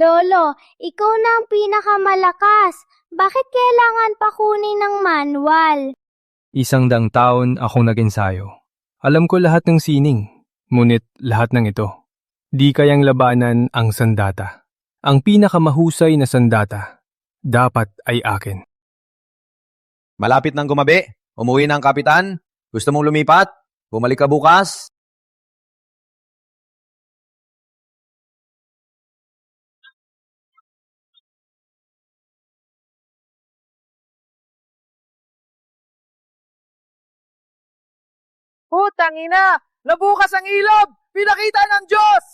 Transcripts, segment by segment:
Lolo, ikaw na ang pinakamalakas. Bakit kailangan pa kunin ng manual? 100 taon akong nag-ensayo. Alam ko lahat ng sining, ngunit lahat ng ito, di kayang labanan ang sandata. Ang pinakamahusay na sandata, dapat ay akin. Malapit nang gumabi. Umuwi na ang kapitan. Gusto mong lumipat? Bumalik ka bukas? Putang ina! Nabukas ang ilog! Pinakita ng Diyos!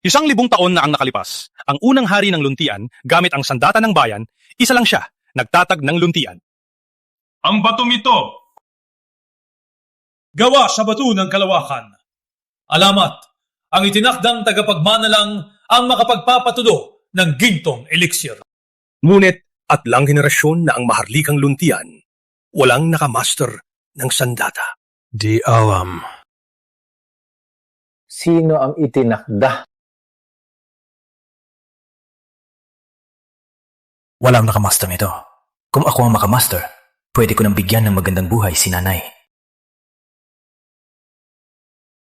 Isang 1,000 taon na ang nakalipas. Ang unang hari ng Luntian, gamit ang sandata ng bayan, isa lang siya, nagtatag ng Luntian. Ang batong ito, gawa sa bato ng kalawakan. Alamat, ang itinakdang tagapagmana lang ang makapagpapatulo ng gintong elixir. Ngunit at lang henerasyon na ang maharlikang Luntian, walang nakamaster ng sandata. Di alam. Sino ang itinakda? Walang nakamaster nito. Kung ako ang makamaster, pwede ko nang bigyan ng magandang buhay si nanay.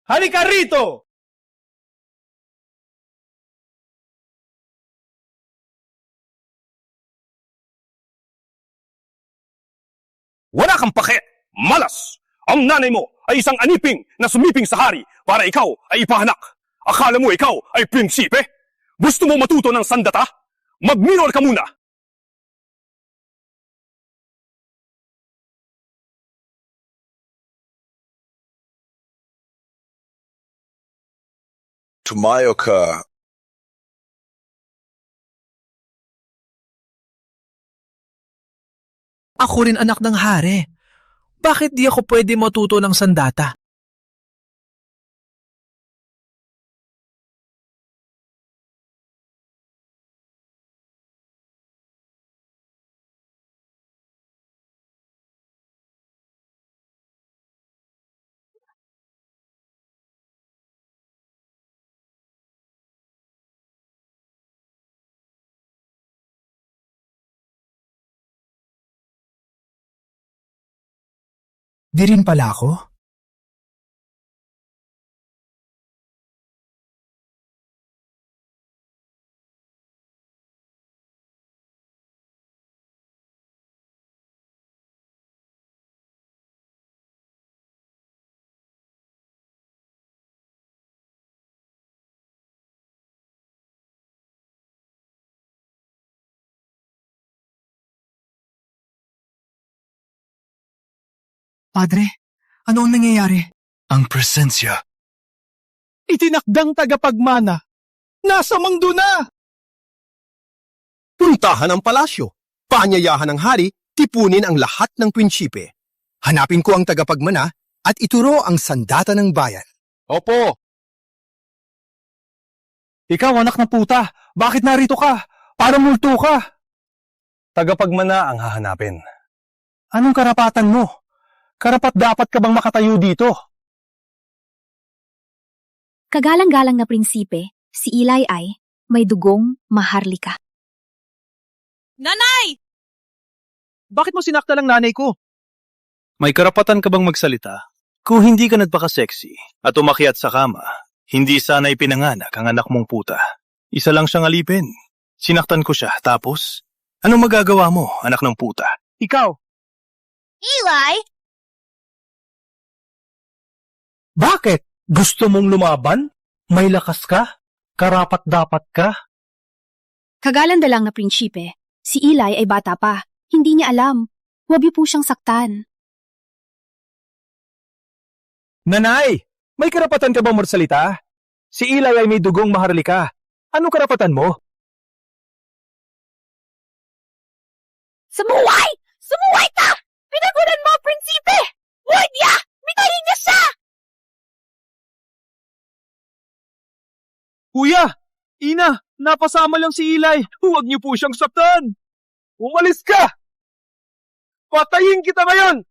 Halika rito! Wala kang pake! Malas! Ang nanay mo ay isang aniping na sumiping sa hari para ikaw ay ipahanak. Akala mo ikaw ay prinsipe? Gusto mo matuto ng sandata? Mag-minor ka muna! Tumayo ka. Ako rin anak ng hari. Bakit di ako pwede matuto ng sandata? Di rin pala ako? Padre, ano ang nangyayari? Ang presensya. Itinakdang tagapagmana. Nasa mangdo na! Puntahan ang palasyo. Paanyayahan ng hari, tipunin ang lahat ng prinsipe. Hanapin ko ang tagapagmana at ituro ang sandata ng bayan. Opo! Ikaw, anak ng puta! Bakit narito ka? Para multo ka! Tagapagmana ang hahanapin. Anong karapatan mo? Karapat-dapat ka bang makatayo dito? Kagalang-galang na prinsipe, si Eli ay may dugong maharlika. Nanay! Bakit mo sinakta ng nanay ko? May karapatan ka bang magsalita? Kung hindi ka nagpaka-sexy at umakyat sa kama, hindi sana ipinanganak ang anak mong puta. Isa lang siyang alipin. Sinaktan ko siya, tapos, anong magagawa mo, anak ng puta? Ikaw! Eli? Bakit? Gusto mong lumaban? May lakas ka? Karapat-dapat ka? Kagalang-galang na prinsipe, si Eli ay bata pa. Hindi niya alam. Huwag niyo po siyang saktan. Nanay! May karapatan ka bang magsalita? Si Eli ay may dugong maharlika. Anong karapatan mo? Sumuway! Sumuway ka! Pinagulan mo, prinsipe! Huwag niya! Bitayin niya siya! Kuya! Ina! Napasama lang si Eli! Huwag niyo po siyang saktan! Umalis ka! Patayin kita ngayon!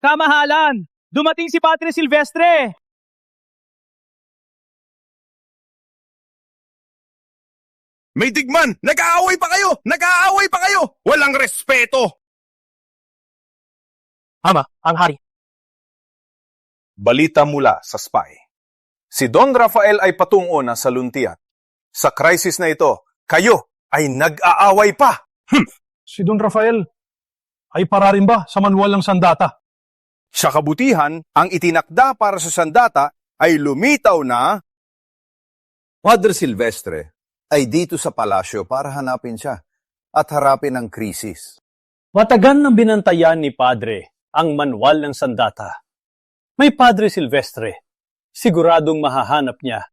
Kamahalan! Dumating si Padre Silvestre! May digman! Nag-aaway pa kayo! Nag-aaway pa kayo! Walang respeto! Ama, ang hari. Balita mula sa spy. Si Don Rafael ay patungo na sa luntian. Sa crisis na ito, kayo ay nag-aaway pa. Si Don Rafael ay para rin ba sa manual ng sandata? Sa kabutihan, ang itinakda para sa sandata ay lumitaw na Padre Silvestre ay dito sa palasyo para hanapin siya at harapin ang krisis. Matagal nang binantayan ni Padre ang manual ng sandata. May Padre Silvestre, siguradong mahahanap niya.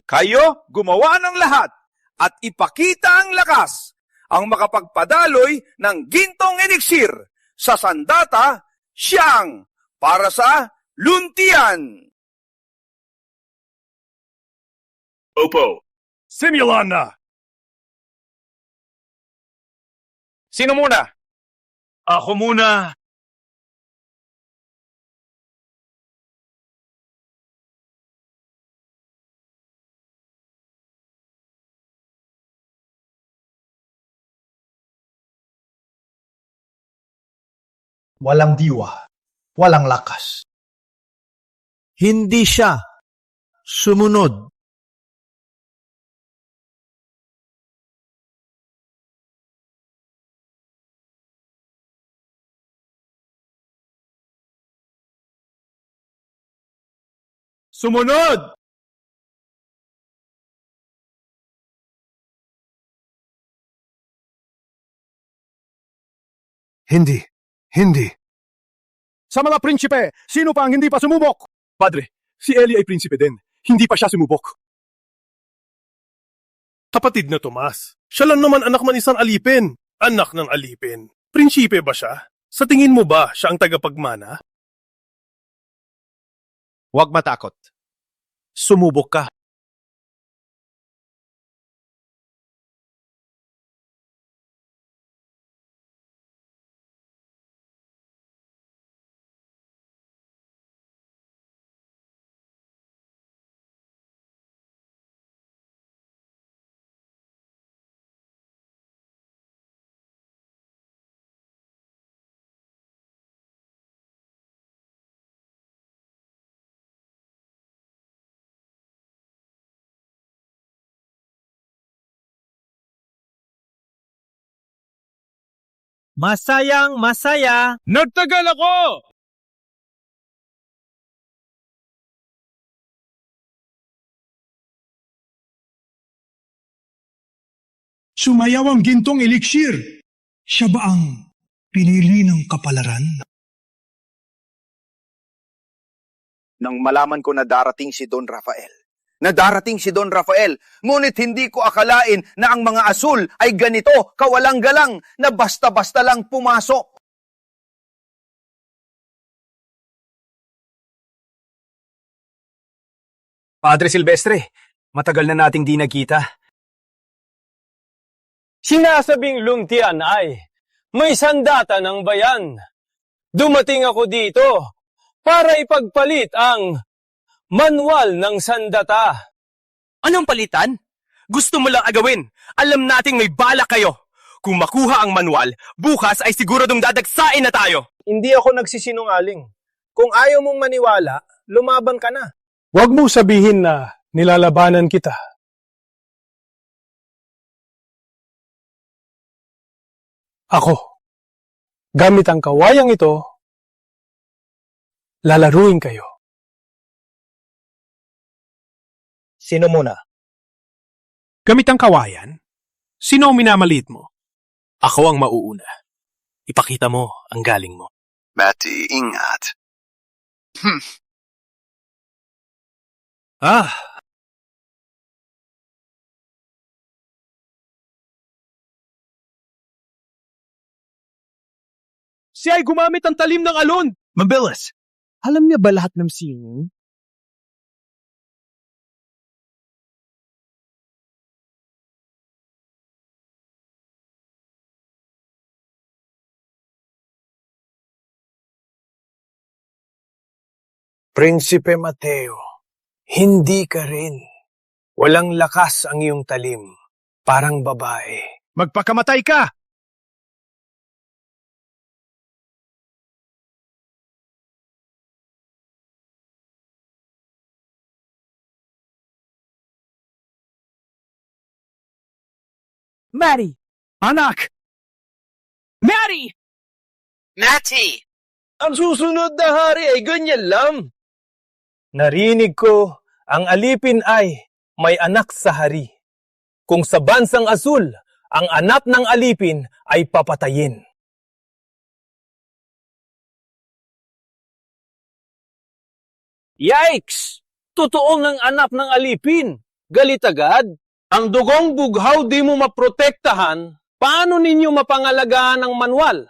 kayo gumawa ng lahat at ipakita ang lakas ang makapagpadaloy ng gintong eliksir sa sandata siyang para sa luntian. Opo. Simulan na! Sino muna? Ako muna! Walang diwa, walang lakas. Hindi siya sumunod. Sumunod! Hindi. Sa mga prinsipe, sino pa ang hindi pa sumubok? Padre, si Eli ay prinsipe din. Hindi pa siya sumubok. Kapatid na Tomas, siya lang naman anak man isang alipin. Anak ng alipin. Prinsipe ba siya? Sa tingin mo ba siya ang tagapagmana? Huwag matakot. Sumubok ka. Masayang masaya! Nagtagal ako! Sumayaw ang gintong eliksir. Siya ba ang pinili ng kapalaran? Nang malaman ko na darating si Don Rafael, ngunit hindi ko akalain na ang mga asul ay ganito, kawalang-galang, na basta-basta lang pumasok. Padre Silvestre, matagal na nating di nagkita. Sinasabing luntian ay may sandata ng bayan. Dumating ako dito para ipagpalit ang manual ng sandata. Anong palitan? Gusto mo lang agawin. Alam nating may bala kayo. Kung makuha ang manual, bukas ay siguradong dadagsain na tayo. Hindi ako nagsisinungaling. Kung ayaw mong maniwala, lumaban ka na. Huwag mo sabihin na nilalabanan kita. Ako, gamit ang kawayang ito, lalaruin kayo. Sino muna? Gamit ang kawayan? Sino ang minamalit mo? Ako ang mauuna. Ipakita mo ang galing mo. Matty, ingat. Siya ay gumamit ng talim ng alon! Mabilis! Alam niya ba lahat ng sining? Prinsipe Mateo, hindi ka rin. Walang lakas ang iyong talim. Parang babae. Magpakamatay ka! Mary! Anak! Mary! Matty! Ang susunod na hari ay ganyan lang. Narinig ko, ang alipin ay may anak sa hari. Kung sa bansang asul, ang anak ng alipin ay papatayin. Yikes! Totoo ng anak ng alipin. Galit agad. Ang dugong bughaw di mo maprotektahan, paano ninyo mapangalagaan ang manual?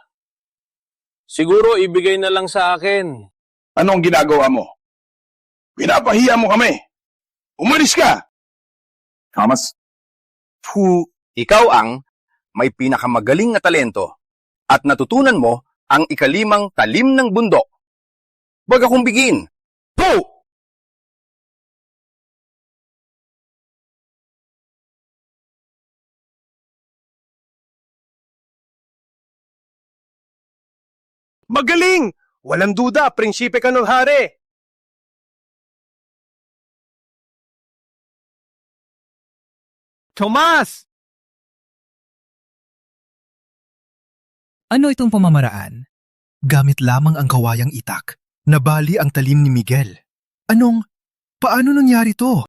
Siguro ibigay na lang sa akin. Anong ginagawa mo? Pinapahiya mo kami. Umalis ka! Thomas? Ikaw ang may pinakamagaling na talento at natutunan mo ang ikalimang talim ng bundok. Wag akong bigin. Po! Magaling! Walang duda, prinsipe ka ng hari. Tomas! Ano itong pamamaraan? Gamit lamang ang kawayang itak, nabali ang talim ni Miguel. Paano nangyari to?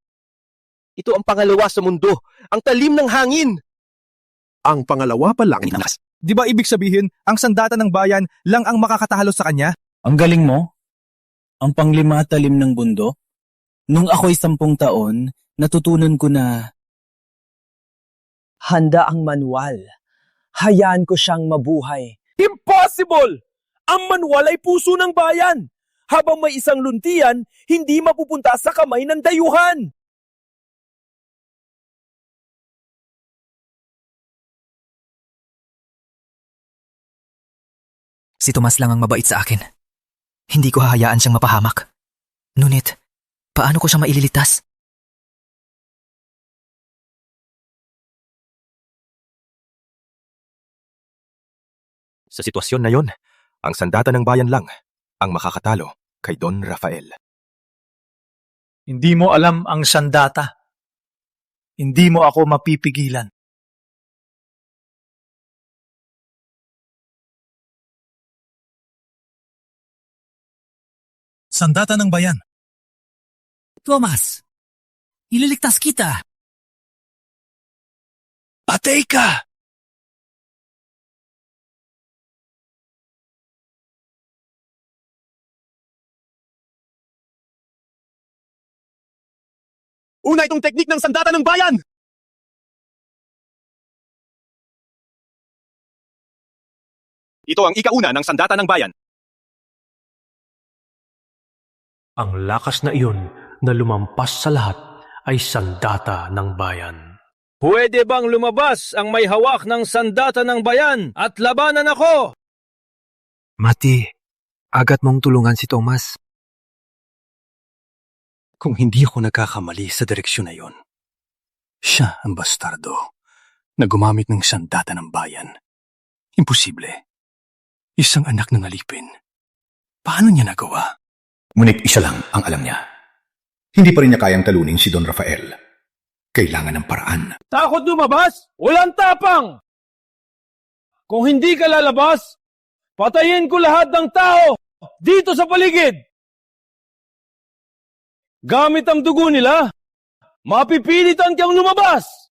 Ito ang pangalawa sa mundo, ang talim ng hangin. Ang pangalawa pa lang. Di ba ibig sabihin, ang sandata ng bayan lang ang makakatalo sa kanya? Ang galing mo? Ang panglima talim ng bundok? Nung ako'y 10 taon, natutunan ko na handa ang manual. Hayaan ko siyang mabuhay. Impossible! Ang manual ay puso ng bayan. Habang may isang luntian, hindi mapupunta sa kamay ng dayuhan. Si Tomas lang ang mabait sa akin. Hindi ko hahayaan siyang mapahamak. Ngunit, paano ko siya maililitas? Sa sitwasyon na yon, ang sandata ng bayan lang ang makakatalo kay Don Rafael. Hindi mo alam ang sandata. Hindi mo ako mapipigilan. Sandata ng bayan. Tomas, ililigtas kita. Patay ka! Una itong teknik ng sandata ng bayan! Ito ang ikauna ng sandata ng bayan. Ang lakas na iyon na lumampas sa lahat ay sandata ng bayan. Pwede bang lumabas ang may hawak ng sandata ng bayan at labanan ako? Mati, agad mong tulungan si Tomas. Kung hindi ako nagkakamali sa direksyon na yon, siya ang bastardo na gumamit ng sandata ng bayan. Imposible. Isang anak ng alipin. Paano niya nagawa? Ngunit isa lang ang alam niya. Hindi pa rin niya kayang talunin si Don Rafael. Kailangan ng paraan. Takot lumabas? Walang tapang! Kung hindi ka lalabas, patayin ko lahat ng tao dito sa paligid! Gamit ang dugo nila, mapipilitan kang lumabas!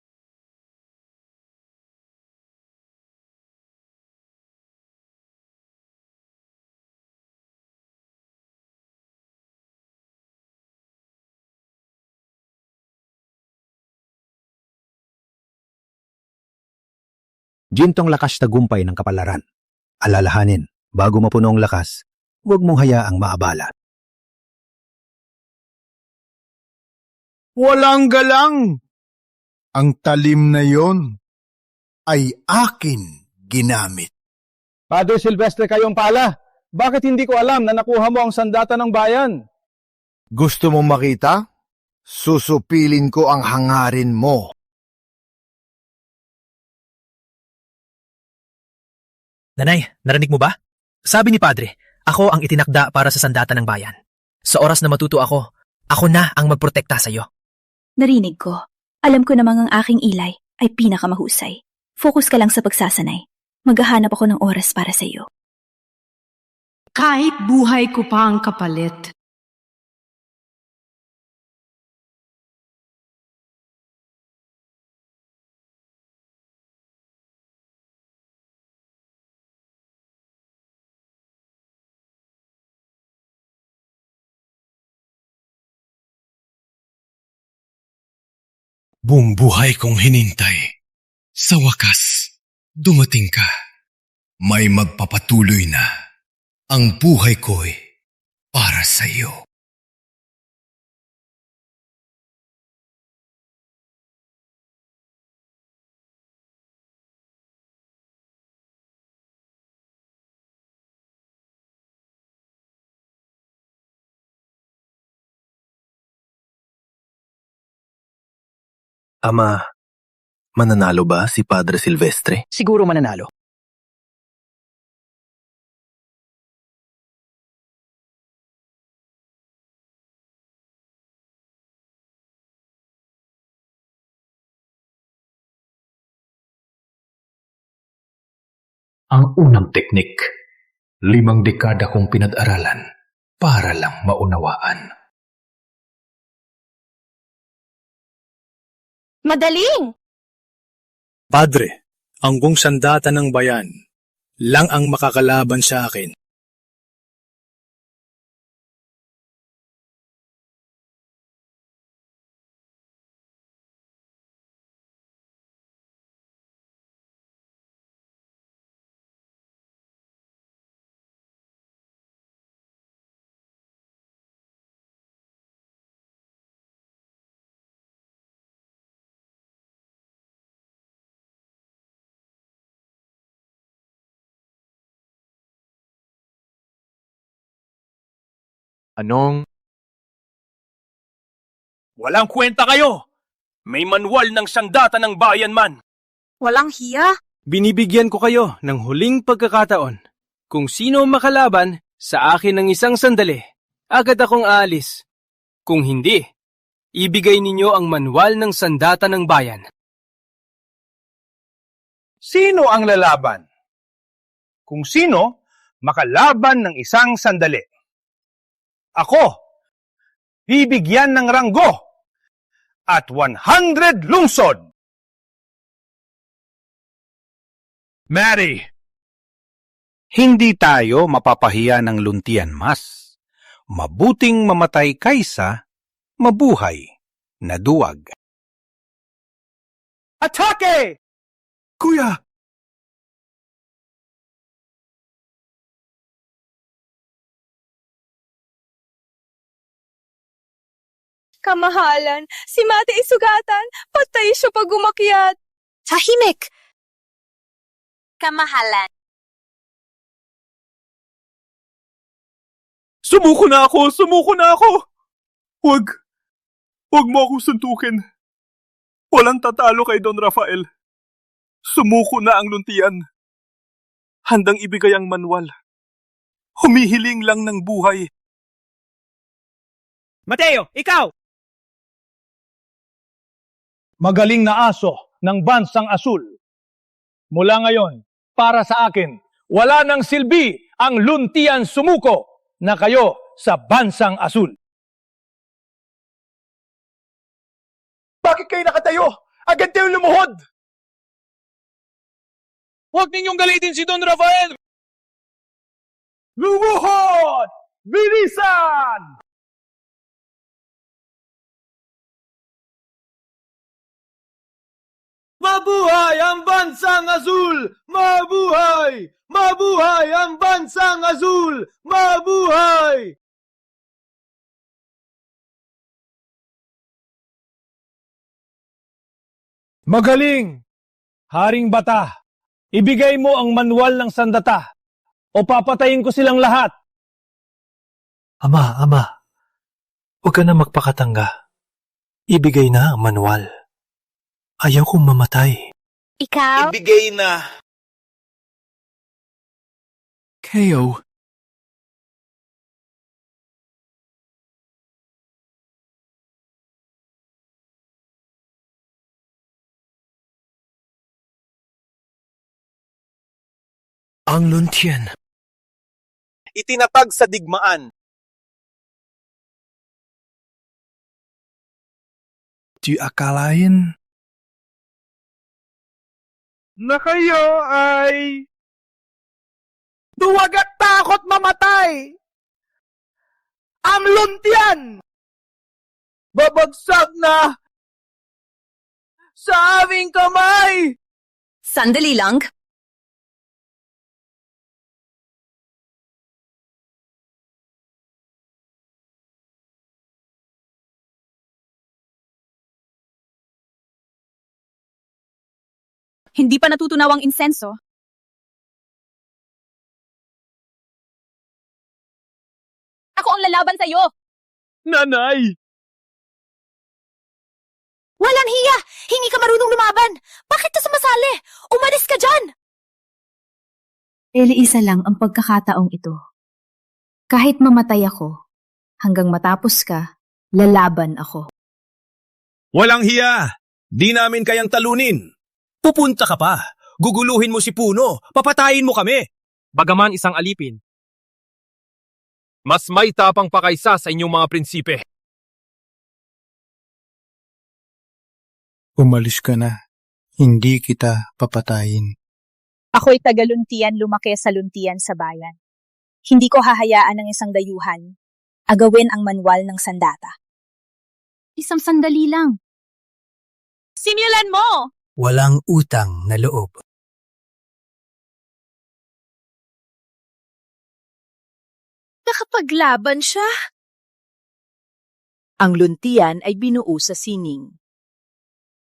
Gintong lakas tagumpay ng kapalaran. Alalahanin, bago mapuno ang lakas, huwag mong hayaang maabala. Walang galang! Ang talim na yon ay akin ginamit. Padre Silvestre kayong pala, bakit hindi ko alam na nakuha mo ang sandata ng bayan? Gusto mong makita? Susupilin ko ang hangarin mo. Nanay, narinig mo ba? Sabi ni Padre, ako ang itinakda para sa sandata ng bayan. Sa oras na matuto ako na ang magprotekta sa iyo. Narinig ko. Alam ko namang ang aking Eli ay pinakamahusay. Focus ka lang sa pagsasanay. Maghahanap ako ng oras para sa iyo. Kahit buhay ko pa ang kapalit. Buong buhay kong hinintay. Sa wakas, dumating ka. May magpapatuloy na. Ang buhay ko'y para sa iyo. Ama, mananalo ba si Padre Silvestre? Siguro mananalo. Ang unang teknik, 5 dekada kong pinag-aralan para lang maunawaan. Madaling! Padre, ang buong sandata ng bayan lang ang makakalaban sa akin. Anong? Walang kwenta kayo! May manual ng sandata ng bayan man! Walang hiya? Binibigyan ko kayo ng huling pagkakataon. Kung sino ang makalaban sa akin ng isang sandali, agad akong aalis. Kung hindi, ibigay ninyo ang manual ng sandata ng bayan. Sino ang lalaban? Kung sino, makalaban ng isang sandali. Ako, bibigyan ng ranggo at 100 lungsod. Mary! Hindi tayo mapapahiya ng luntian mas. Mabuting mamatay kaysa mabuhay na duwag. Atake! Kuya! Kamahalan, si Mate ay sugatan. Patay siya pag umakyat. Tahimik! Kamahalan. Sumuko na ako! Sumuko na ako! Huwag mo akong suntukin. Walang tatalo kay Don Rafael. Sumuko na ang luntian. Handang ibigay ang manual. Humihiling lang ng buhay. Mateo, ikaw! Magaling na aso ng bansang asul. Mula ngayon, para sa akin, wala nang silbi ang luntian sumuko na kayo sa bansang asul. Bakit kayo nakatayo? Agad kayo lumuhod! Huwag ninyong galitin si Don Rafael! Lumuhod! Bilisan! Mabuhay ang bansang azul! Mabuhay! Mabuhay ang bansang azul! Mabuhay! Magaling! Haring Bata, ibigay mo ang manual ng sandata o papatayin ko silang lahat. Ama, Huwag ka na magpakatanga. Ibigay na ang manual. Ayaw kong mamatay. Ikaw? Ibigay na. Keo, Ang Luntian. Itinatag sa digmaan. Di akalain Na kayo ay duwag at takot mamatay. Ang luntian babagsak na sa aming kamay. Sandali lang. Hindi pa natutunaw ang insenso. Ako ang lalaban sa'yo! Nanay! Walang hiya! Hindi ka marunong lumaban! Bakit ka sumasali? Umalis ka dyan! Isa lang ang pagkakataong ito. Kahit mamatay ako, hanggang matapos ka, lalaban ako. Walang hiya! Di namin kayang talunin. Pupunta ka pa. Guguluhin mo si Puno. Papatayin mo kami. Bagaman isang alipin, mas may tapang pa kaysa sa inyong mga prinsipe. Umalis ka na. Hindi kita papatayin. Ako'y tagaluntian lumaki sa luntian sa bayan. Hindi ko hahayaan ng isang dayuhan agawin ang manual ng sandata. Isang sandali lang. Simulan mo! Walang utang na loob. Nakapaglaban siya. Ang luntian ay binuo sa sining.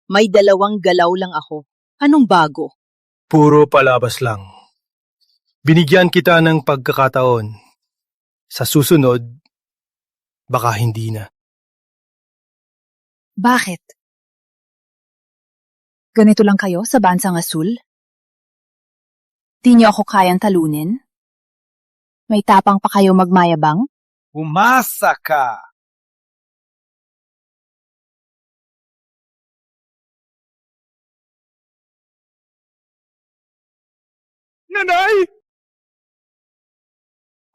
May 2 galaw lang ako. Anong bago? Puro palabas lang. Binigyan kita ng pagkakataon. Sa susunod, baka hindi na. Bakit? Ganito lang kayo sa Bansang Asul? Di niyo ako kayang talunin? May tapang pa kayo magmayabang? Umasa ka! Nanay!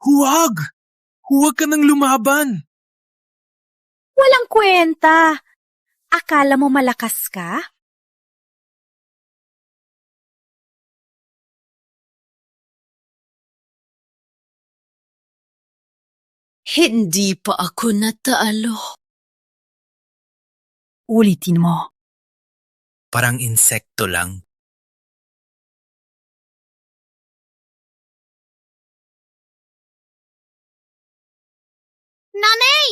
Huwag! Huwag ka nang lumaban! Walang kwenta. Akala mo malakas ka? Hindi pa ako natalo. Ulitin mo. Parang insekto lang. Nanay!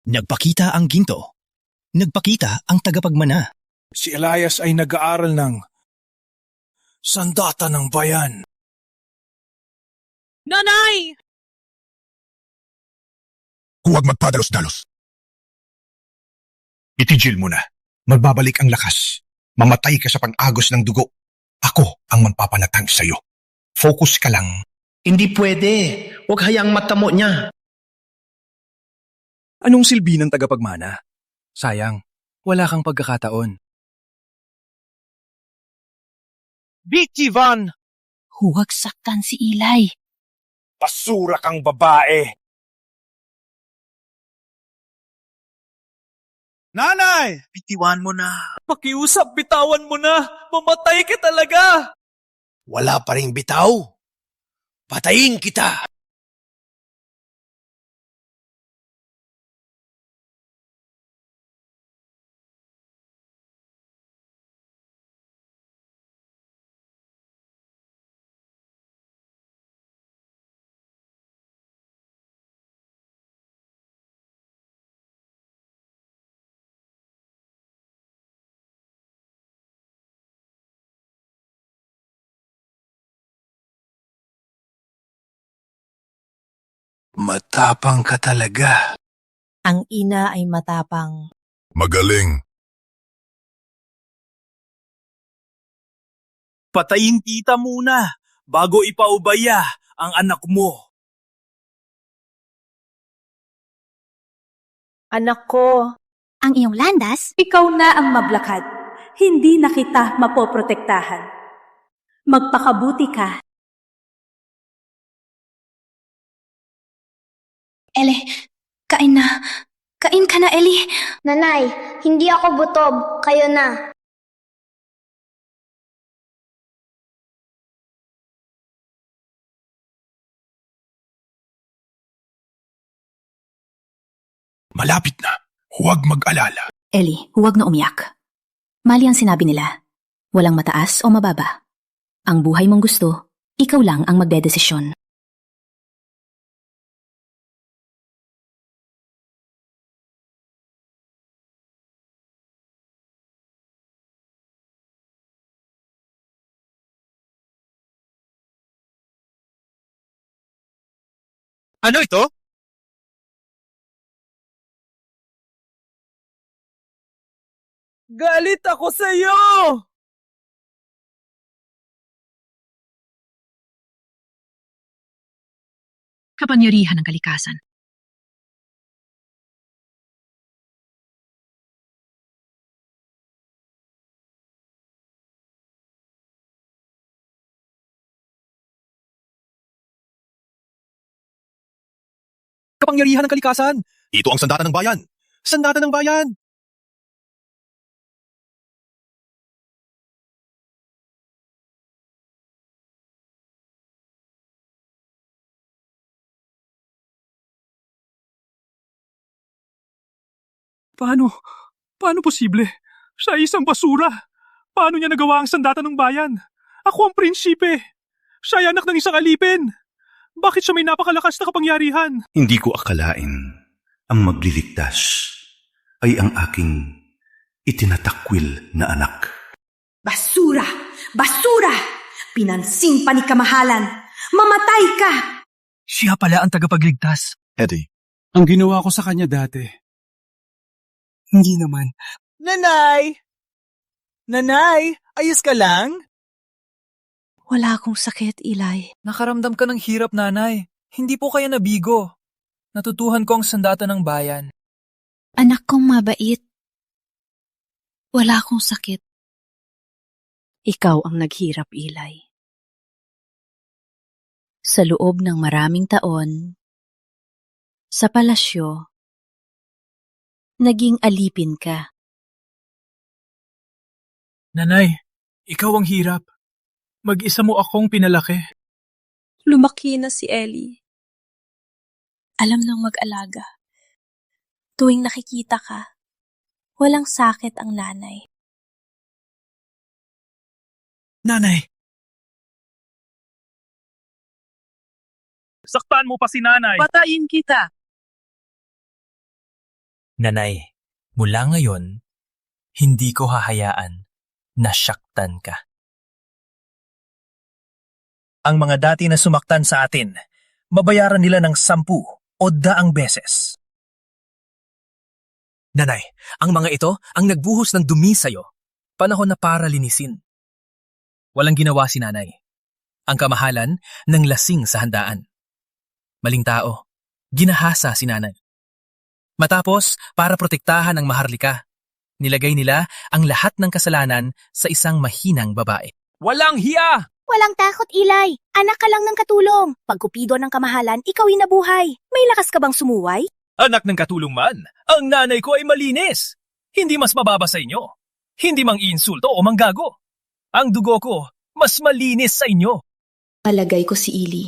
Nagpakita ang ginto. Nagpakita ang tagapagmana. Si Elias ay nag-aaral ng sandata ng bayan. Nanay! Huwag magpadalos-dalos. Itigil mo na. Magbabalik ang lakas. Mamatay ka sa pag-agos ng dugo. Ako ang magpapanatag sa'yo. Focus ka lang. Hindi pwede. Huwag hayang matamo niya. Anong silbi ng tagapagmana? Sayang, wala kang pagkakataon. Bikivan! Huwag saktan si Eli. Basura kang babae! Nanay! Bitiwan mo na. Pakiusap, bitawan mo na! Mamatay ka talaga! Wala pa ring bitaw. Patayin kita. Matapang ka talaga. Ang ina ay matapang. Magaling. Patayin kita muna bago ipaubaya ang anak mo. Anak ko, Ang iyong landas? ikaw na ang mablakad. Hindi na kita mapoprotektahan. Magpakabuti ka. Ele, kain na. Kain ka na, Eli. Nanay, hindi ako butob. Kayo na. Malapit na. Huwag mag-alala. Eli, huwag na umiyak. Mali ang sinabi nila. Walang mataas o mababa. Ang buhay mong gusto, ikaw lang ang magdedesisyon. Ano ito? Galit ako sa'yo! Kapangyarihan ng kalikasan. Kapangyarihan ng kalikasan! Ito ang sandata ng bayan! Sandata ng bayan! Paano? Paano posible? Siya ay isang basura. Paano niya nagawa ang sandata ng bayan? Ako ang prinsipe. Siya ay anak ng isang alipin. Bakit siya may napakalakas na kapangyarihan? Hindi ko akalain ang magliligtas ay ang aking itinatakwil na anak. Basura! Basura! Pinansing pa ni kamahalan! Mamatay ka! Siya pala ang tagapagligtas. Eddie, ang ginawa ko sa kanya dati. Hindi naman. Nanay! Nanay, ayos ka lang? Wala akong sakit, Eli. Nakaramdam ka ng hirap, nanay. Hindi po kaya nabigo. Natutuhan ko ang sandata ng bayan. Anak kong mabait. Wala akong sakit. Ikaw ang naghirap, Eli. Sa loob ng maraming taon, sa palasyo, naging alipin ka. Nanay, ikaw ang hirap. Mag-isa mo akong pinalaki. Lumaki na si Ellie. Alam ng mag-alaga. Tuwing nakikita ka, walang sakit ang nanay. Nanay! Saktan mo pa si nanay. Patayin kita! Nanay, mula ngayon, hindi ko hahayaan na saktan ka. Ang mga dati na sumaktan sa atin, mabayaran nila ng 10 o 100 beses. Nanay, ang mga ito ang nagbuhos ng dumi sa'yo. Panahon na para linisin. Walang ginawa si nanay. Ang kamahalan ng lasing sa handaan. Maling tao, ginahasa si nanay. Matapos, para protektahan ang maharlika, nilagay nila ang lahat ng kasalanan sa isang mahinang babae. Walang hiya! Walang takot, Eli. Anak ka lang ng katulong. Pagkupido ng kamahalan, ikaw ay nabuhay. May lakas ka bang sumuway? Anak ng katulong man, ang nanay ko ay malinis. Hindi mas mababa sa inyo. Hindi mang insulto o manggago. Ang dugo ko, mas malinis sa inyo. Palagay ko si Eli.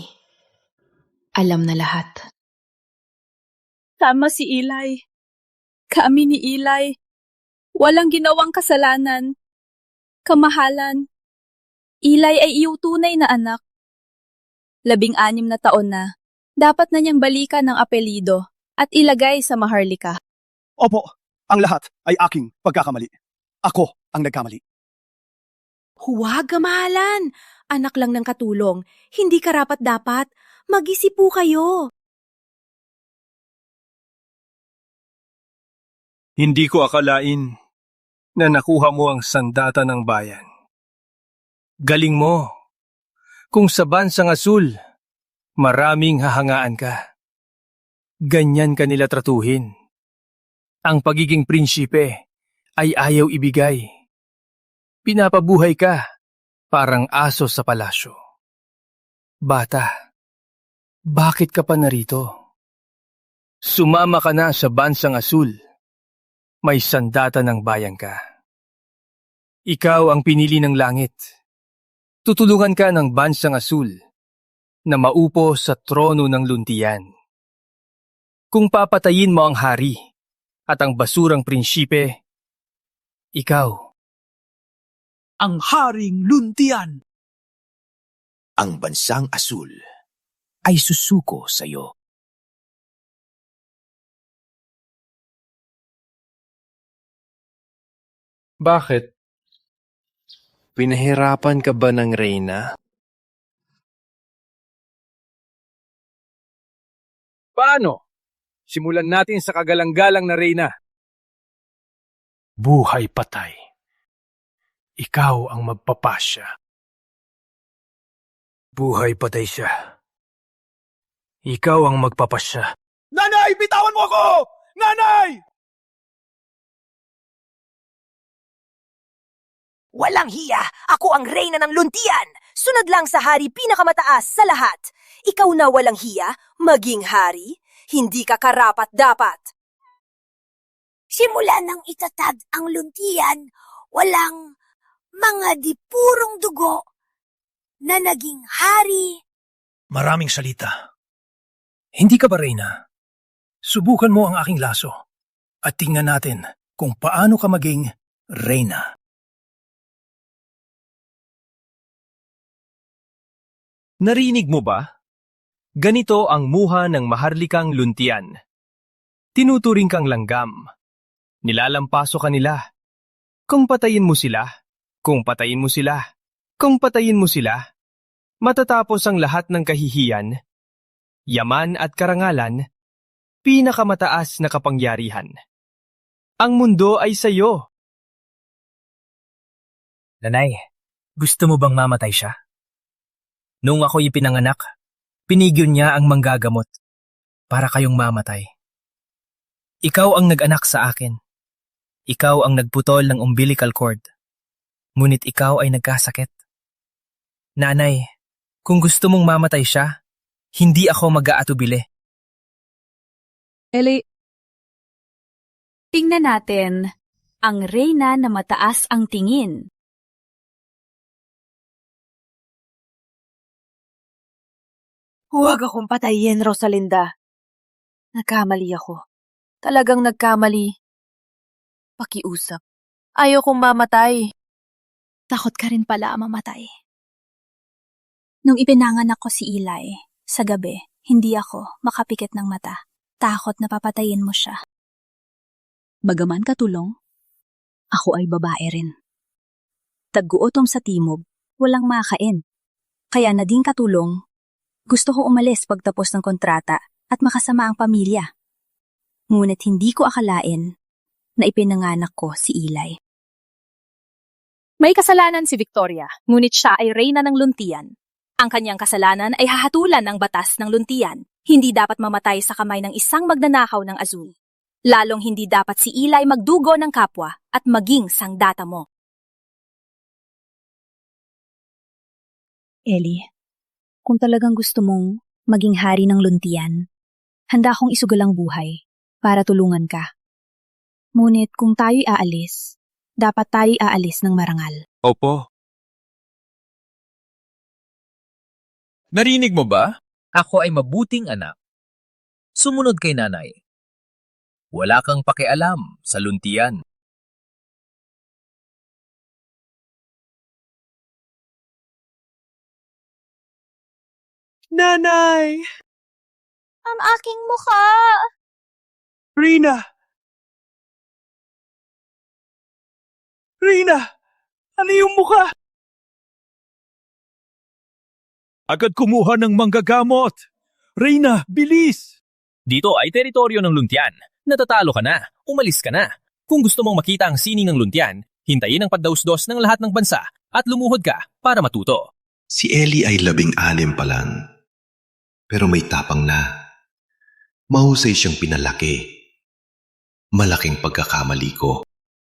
Alam na lahat. Tama si Eli. Kami ni Eli. Walang ginawang kasalanan. Kamahalan. Eli ay iyong tunay na anak. 16 na taon na. Dapat na niyang balikan ng apelido at ilagay sa maharlika. Opo, ang lahat ay aking pagkakamali. Ako ang nagkamali. Huwag, kamahalan. Anak lang ng katulong. Hindi karapat-dapat. Mag-isip po kayo. Hindi ko akalain na nakuha mo ang sandata ng bayan. Galing mo. Kung sa Bansang Asul, maraming hahangaan ka. Ganyan ka nila tratuhin. Ang pagiging prinsipe ay ayaw ibigay. Pinapabuhay ka parang aso sa palasyo. Bata, bakit ka pa narito? Sumama ka na sa Bansang Asul. May sandata ng bayan ka. Ikaw ang pinili ng langit. Tutulungan ka ng Bansang Asul na maupo sa trono ng luntian. Kung papatayin mo ang hari at ang basurang prinsipe, ikaw ang haring luntian. Ang Bansang Asul ay susuko sa iyo. Bakit? Pinahirapan ka ba ng reyna? Paano? Simulan natin sa kagalang-galang na reyna. Buhay patay. Ikaw ang magpapasya. Buhay patay siya. Ikaw ang magpapasya. Nanay, bitawan mo ako! Nanay! Walang hiya! Ako ang reyna ng luntian! Sunod lang sa hari pinakamataas sa lahat. Ikaw na walang hiya, maging hari? Hindi ka karapat-dapat. Simula nang itatag ang luntian, walang mga dipurong dugo na naging hari. Maraming salita. Hindi ka ba reyna? Subukan mo ang aking laso at tingnan natin kung paano ka maging reyna. Narinig mo ba? Ganito ang muha ng maharlikang luntian. Tinuturing kang langgam. Nilalampaso ka nila. Kung patayin mo sila, kung patayin mo sila, kung patayin mo sila, matatapos ang lahat ng kahihiyan, yaman at karangalan, pinakamataas na kapangyarihan. Ang mundo ay sa iyo. Nanay, gusto mo bang mamatay siya? Nung ako'y ipinanganak, pinigil niya ang manggagamot para kayong mamatay. Ikaw ang nag-anak sa akin. Ikaw ang nagputol ng umbilical cord. Ngunit ikaw ay nagkasakit. Nanay, kung gusto mong mamatay siya, hindi ako mag-aatubili. Ellie, tingnan natin ang reyna na mataas ang tingin. Huwag akong patayin, Rosalinda. Nagkamali ako. Talagang nagkamali. Pakiusap. Ayaw kong mamatay. Takot ka rin pala mamatay. Nung ipinanganak ko si Eli, sa gabi, hindi ako makapikit ng mata. Takot na papatayin mo siya. Bagaman katulong, ako ay babae rin. Tag-guutom sa timog, walang makain. Kaya na din katulong, gusto ko umalis pagtapos ng kontrata at makasama ang pamilya. Ngunit hindi ko akalain na ipinanganak ko si Eli. May kasalanan si Victoria, ngunit siya ay reyna ng luntian. Ang kanyang kasalanan ay hahatulan ng batas ng luntian. Hindi dapat mamatay sa kamay ng isang magnanakaw ng Azul. Lalong hindi dapat si Eli magdugo ng kapwa at maging sangdata mo. Ellie, kung talagang gusto mong maging hari ng luntian, handa akong isugalang buhay para tulungan ka. Ngunit kung tayo'y aalis, dapat tayo'y aalis ng marangal. Opo. Narinig mo ba? Ako ay mabuting anak. Sumunod kay nanay. Wala kang pakialam sa luntian. Nanay! Ang aking mukha! Rina! Rina! Ano yung mukha? Agad kumuha ng manggagamot! Rina, bilis! Dito ay teritoryo ng luntian. Natatalo ka na. Umalis ka na. Kung gusto mong makita ang sining ng luntian, hintayin ang pagdausdos ng lahat ng bansa at lumuhod ka para matuto. Si Eli ay 16 pa lang. Pero may tapang na. Mahusay siyang pinalaki. Malaking pagkakamali ko.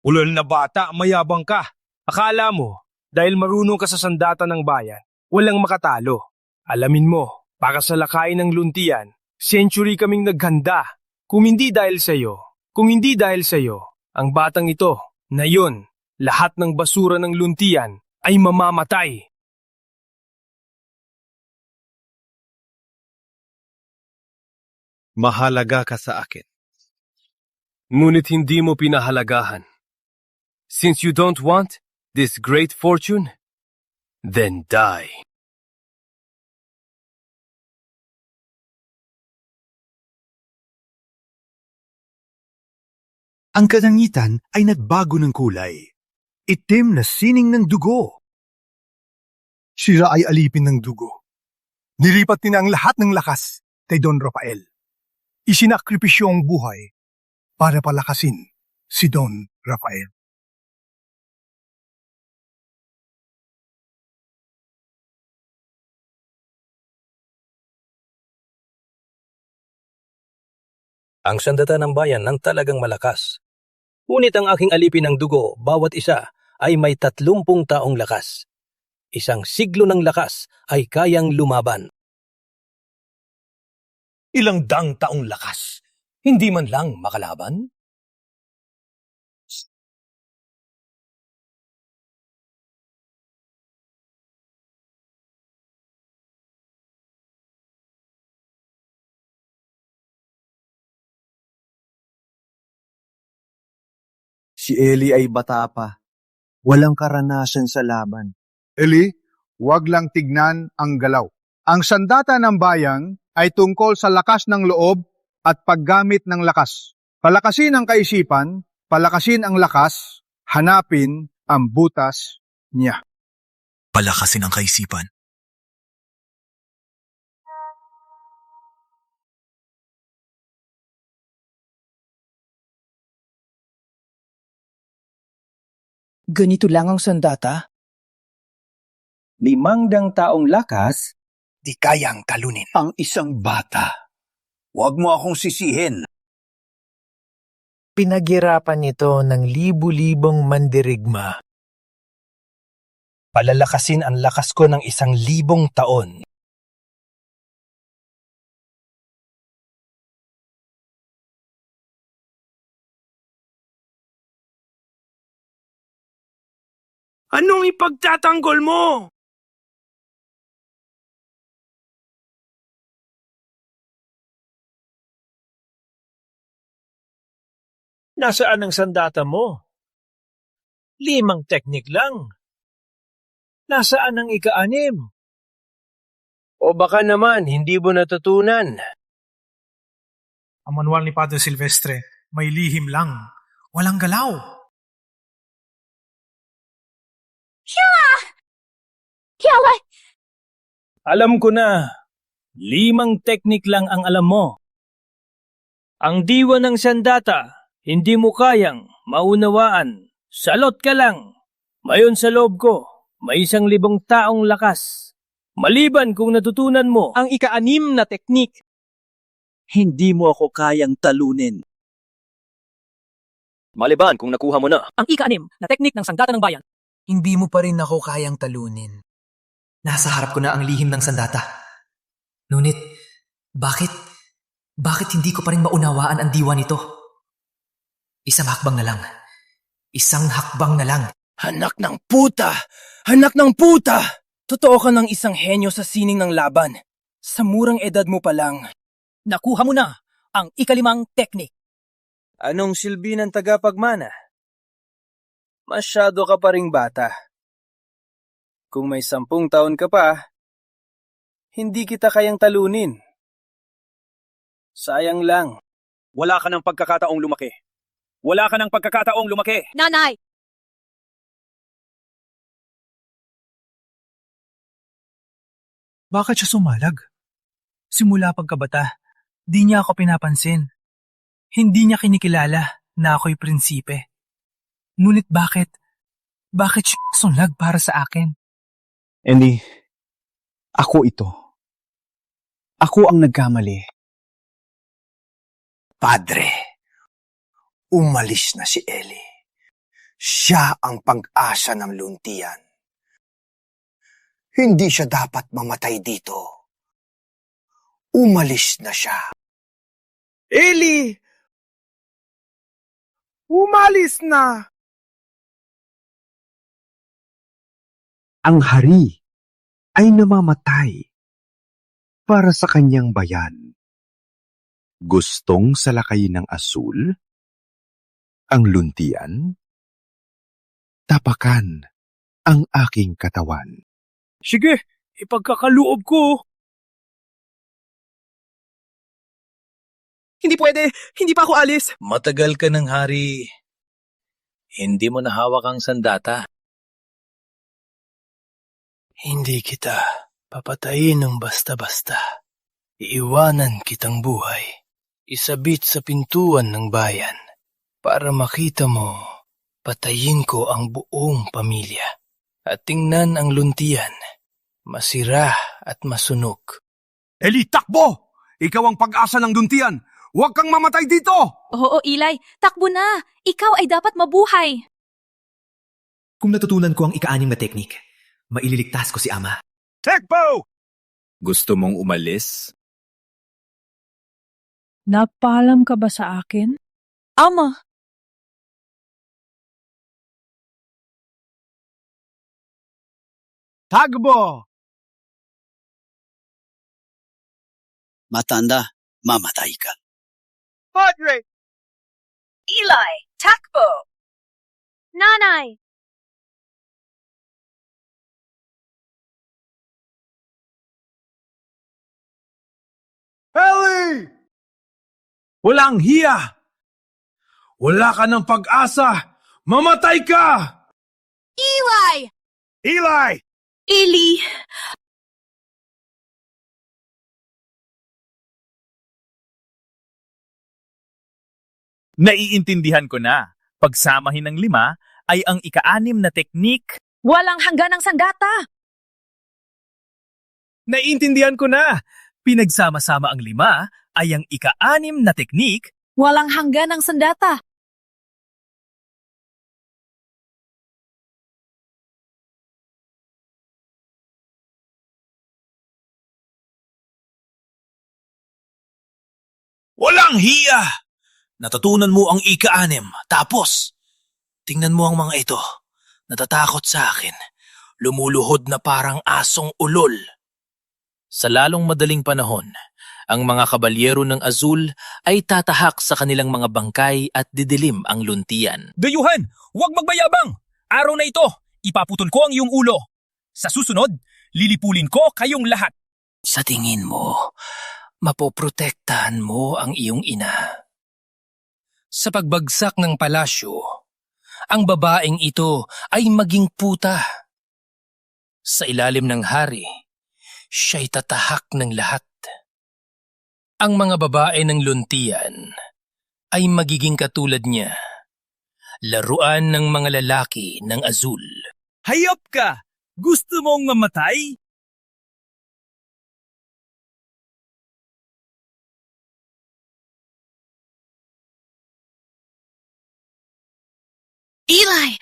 Ulol na bata, mayabang ka. Akala mo, dahil marunong ka sa sandata ng bayan, walang makatalo. Alamin mo, para sa lakayin ng luntian, century kaming naghanda. Kung hindi dahil sa'yo, ang batang ito, na yun, lahat ng basura ng luntian ay mamamatay. Mahalaga ka sa akin. Ngunit hindi mo pinahalagahan. Since you don't want this great fortune, then die. Ang kalangitan ay nagbago ng kulay. Itim na sining ng dugo. Sira ay alipin ng dugo. Nilipat niya ang lahat ng lakas kay Don Rafael. Isinakripisyo ang buhay para palakasin si Don Rafael. Ang sandata ng bayan ang talagang malakas. Ngunit ang aking alipin ng dugo, bawat isa, ay may 30 taong lakas. Isang siglo ng lakas ay kayang lumaban. Ilang dang taong lakas, hindi man lang makalaban? Si Eli ay bata pa. Walang karanasan sa laban. Eli, huwag lang tignan ang galaw. Ang sandata ng bayan ay tungkol sa lakas ng loob at paggamit ng lakas. Palakasin ang kaisipan, palakasin ang lakas, hanapin ang butas niya. Palakasin ang kaisipan. Ganito lang ang sandata? 500 taong lakas, di kayang talunin ang isang bata. Huwag mo akong sisihin. Pinaghirapan ito ng libu-libong mandirigma. Palalakasin ang lakas ko ng 1,000 taon. Anong ipagtatanggol mo? Nasaan ang sandata mo? 5 teknik lang. Nasaan ang ika-6? O baka naman, hindi mo natutunan. Ang manual ni Padre Silvestre, may lihim lang. Walang galaw. Yaway! Alam ko na, 5 teknik lang ang alam mo. Ang diwa ng sandata, hindi mo kayang maunawaan. Salot ka lang. Mayon sa loob ko, may 1,000 taong lakas. Maliban kung natutunan mo ang ika-6 na teknik, hindi mo ako kayang talunin. Maliban kung nakuha mo na ang ika-6 na teknik ng sandata ng bayan, hindi mo pa rin ako kayang talunin. Nasa harap ko na ang lihim ng sandata. Ngunit, bakit hindi ko pa rin maunawaan ang diwa nito? Isang hakbang na lang. Isang hakbang na lang. Anak ng puta! Anak ng puta! Totoo ka ng isang henyo sa sining ng laban. Sa murang edad mo pa lang. nakuha mo na ang ika-5 teknik. Anong silbi ng tagapagmana? Masyado ka pa ring bata. Kung may 10 taon ka pa, hindi kita kayang talunin. Sayang lang. Wala ka ng pagkakataong lumaki. Wala ka ng pagkakataong lumaki. Nanay! Bakit siya sumalag? Simula pagkabata, di niya ako pinapansin. Hindi niya kinikilala na ako'y prinsipe. Ngunit bakit siya sunlag para sa akin? Eli, ako ito. Ako ang nagkamali. Padre, umalis na si Eli. Siya ang pag-asa ng luntian. Hindi siya dapat mamatay dito. Umalis na siya. Eli! Umalis na! Ang hari ay namamatay para sa kanyang bayan. Gustong salakayin ng asul? Ang luntian? Tapakan ang aking katawan. Sige, ipagkakaloob ko. Hindi pwede! Hindi pa ako alis! Matagal ka ng hari. Hindi mo nahawak ang sandata. Hindi kita papatayin ng basta-basta. Iiwanan kitang buhay. Isabit sa pintuan ng bayan. Para makita mo, patayin ko ang buong pamilya. At tingnan ang luntian. Masira at masunog. Eli, takbo! Ikaw ang pag-asa ng luntian. Huwag kang mamatay dito! Oo, Eli, takbo na! Ikaw ay dapat mabuhay! Kung natutunan ko ang ika-6 na teknik, maililigtas ko si Ama. Tekbo! Gusto mong umalis? Napaalam ka ba sa akin? Ama! Takbo! Matanda, mamatay ka. Padre! Eli, takbo! Nanay! Eli! Walang hiya! Wala ka ng pag-asa! Mamatay ka! Eli! Eli! Eli! Naiintindihan ko na. Pagsamahin ng 5 ay ang ika-6 na teknik. Walang hanggan ng sandata! Naiintindihan ko na. Pinagsama-sama ang 5 ay ang ika-6 na teknik. Walang hanggan ng sandata! Walang hiya! Natutunan mo ang ika-6, tapos tingnan mo ang mga ito. Natatakot sa akin. Lumuluhod na parang asong ulol. Sa lalong madaling panahon, ang mga kabalyero ng Azul ay tatahak sa kanilang mga bangkay at didilim ang luntian. Dayuhan! Huwag magbayabang! Araw na ito, ipaputol ko ang iyong ulo. Sa susunod, lilipulin ko kayong lahat. Sa tingin mo, mapoprotektahan mo ang iyong ina. Sa pagbagsak ng palasyo, ang babaeng ito ay maging puta. Sa ilalim ng hari, siya'y tatahak ng lahat. Ang mga babae ng luntian ay magiging katulad niya. Laruan ng mga lalaki ng Azul. Hayop ka! Gusto mong mamatay? Eli!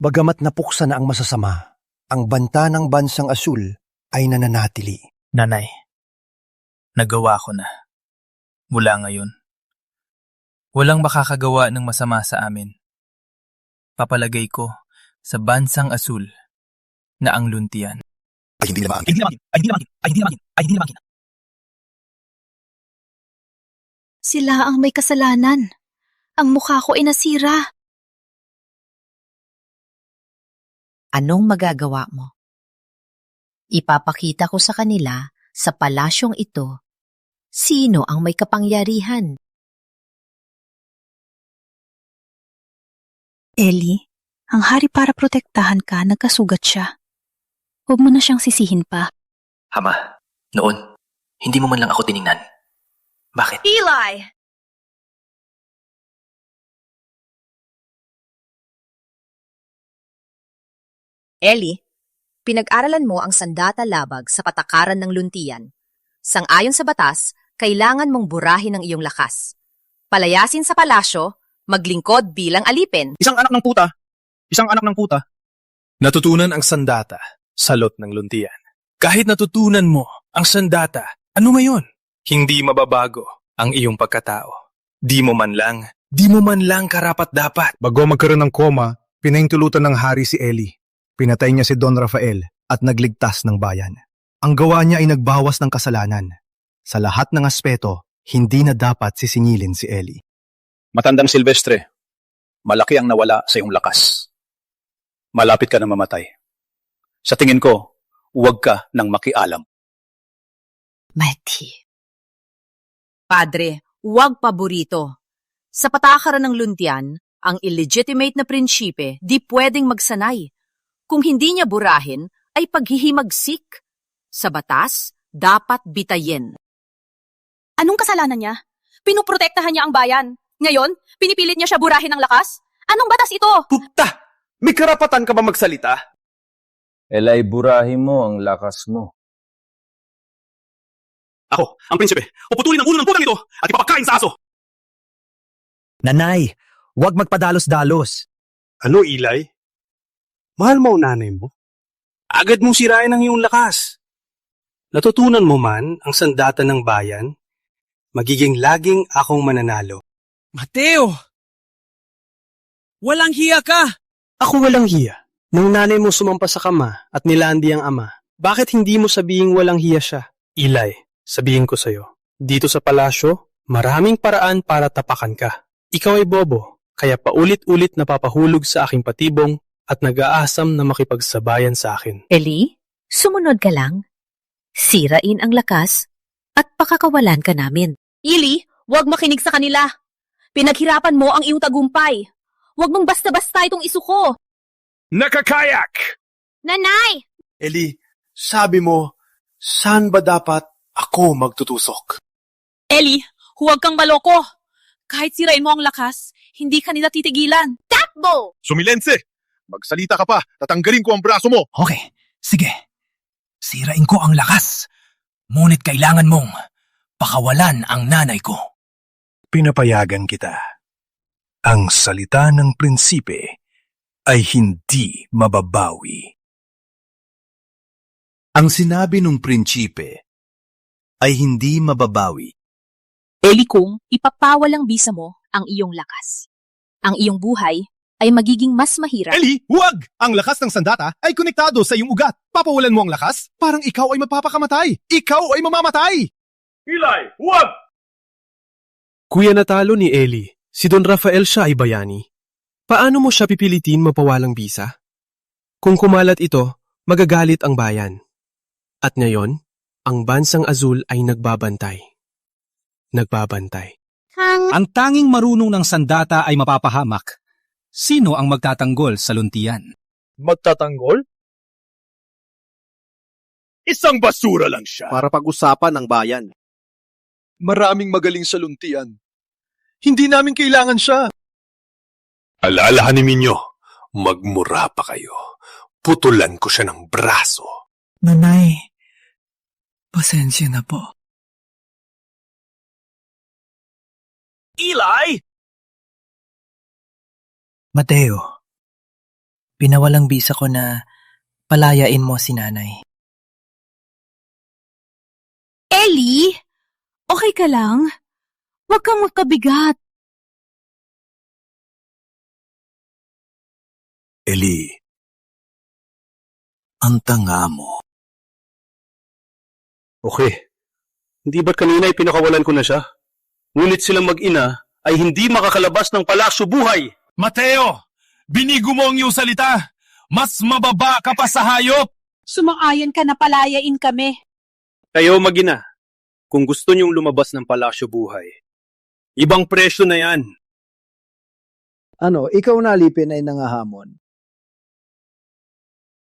Bagamat napuksa na ang masasama, ang banta ng bansang Azul ay nananatili. Nanay, nagawa ko na. Mula ngayon, walang makakagawa ng masama sa amin. Papalagay ko sa bansang Azul na ang luntian. Ay hindi naman. Sila ang may kasalanan. Ang mukha ko ay nasira. Anong magagawa mo? Ipapakita ko sa kanila sa palasyong ito sino ang may kapangyarihan. Eli, ang hari para protektahan ka, nagkasugat siya. Huwag mo na siyang sisihin pa. Ama, noon, hindi mo man lang ako tiningnan. Bakit? Eli! Ellie, pinag-aralan mo ang sandata labag sa patakaran ng luntian. Sang-ayon sa batas, kailangan mong burahin ang iyong lakas. Palayasin sa palasyo, maglingkod bilang alipin. Isang anak ng puta. Isang anak ng puta. Natutunan ang sandata, salot ng luntian. Kahit natutunan mo ang sandata, ano ngayon? Hindi mababago ang iyong pagkatao. Di mo man lang karapat-dapat. Bago magkaroon ng koma, pinahintulutan ng hari si Ellie. Pinatay niya si Don Rafael at nagligtas ng bayan. Ang gawa niya ay nagbawas ng kasalanan. Sa lahat ng aspeto, hindi na dapat sisingilin si Ellie. Matandang Silvestre, malaki ang nawala sa iyong lakas. Malapit ka na mamatay. Sa tingin ko, huwag ka nang makialam. Matty. Padre, huwag paborito. Sa patakaran ng luntian, ang illegitimate na prinsipe di pwedeng magsanay. Kung hindi niya burahin, ay paghihimagsik. Sa batas, dapat bitayin. Anong kasalanan niya? Pinuprotektahan niya ang bayan. Ngayon, pinipilit niya siya burahin ng lakas? Anong batas ito? Pukta! May karapatan ka ba magsalita? Elay, burahin mo ang lakas mo. Ako, ang prinsipe, puputulin ang ulo ng putang ito at ipapakain sa aso. Nanay, huwag magpadalos-dalos. Ano, Eli? Mahal mo ang nanay mo? Agad mong sirain ang iyong lakas. Natutunan mo man ang sandata ng bayan, magiging laging akong mananalo. Mateo! Walang hiya ka! Ako walang hiya. Nung nanay mo sumampa sa kama at nilandi ang ama, bakit hindi mo sabihing walang hiya siya? Eli, sabihin ko sa'yo, dito sa palasyo, maraming paraan para tapakan ka. Ikaw ay bobo, kaya paulit-ulit napapahulog sa aking patibong at nag-aasam na makipagsabayan sa akin. Ellie, sumunod ka lang. Sirain ang lakas at pakakawalan ka namin. Ili, huwag makinig sa kanila. Pinaghirapan mo ang iyong tagumpay. Huwag mong basta-basta itong isuko. Nakakayak! Nanay! Eli, sabi mo, saan ba dapat ako magtutusok? Ellie, huwag kang maloko. Kahit sirain mo ang lakas, hindi ka nila titigilan. Takbo! Sumilense! Magsalita ka pa, tatanggalin ko ang braso mo! Okay, sige. Sirain ko ang lakas. Ngunit kailangan mong pakawalan ang nanay ko. Pinapayagan kita. Ang salita ng prinsipe ay hindi mababawi. Ang sinabi ng prinsipe ay hindi mababawi. Eli, kung ipapawalang bisa mo ang iyong lakas, ang iyong buhay ay magiging mas mahirap. Eli, huwag! Ang lakas ng sandata ay konektado sa iyong ugat. Papawalan mo ang lakas, parang ikaw ay mapapakamatay. Ikaw ay mamamatay! Eli, huwag! Kuya, natalo ni Ellie. Si Don Rafael siya ay bayani. Paano mo siya pipilitin mapawalang bisa? Kung kumalat ito, magagalit ang bayan. At ngayon, ang bansang azul ay nagbabantay. Ang tanging marunong ng sandata ay mapapahamak. Sino ang magtatanggol sa luntian? Magtatanggol? Isang basura lang siya. Para pag-usapan ng bayan. Maraming magaling sa luntian. Hindi namin kailangan siya. Alalahanin ninyo, magmura pa kayo. Putulan ko siya ng braso. Nanay, pasensya na po. Eli! Mateo, pinawalang bisa ko na palayain mo si nanay. Ellie, okay ka lang? Huwag kang magkabigat. Eli, ang tanga mo. Okay. Hindi ba't kanina ay pinakawalan ko na siya? Ngunit silang mag-ina ay hindi makakalabas ng palasyo buhay. Mateo, binigo mo ang iyong salita. Mas mababa ka pa sa hayop. Sumang-ayon ka na palayain kami. Kayo mag-ina, kung gusto niyong lumabas ng palasyo buhay, ibang presyo na yan. Ano, ikaw na alipin ay nangahamon?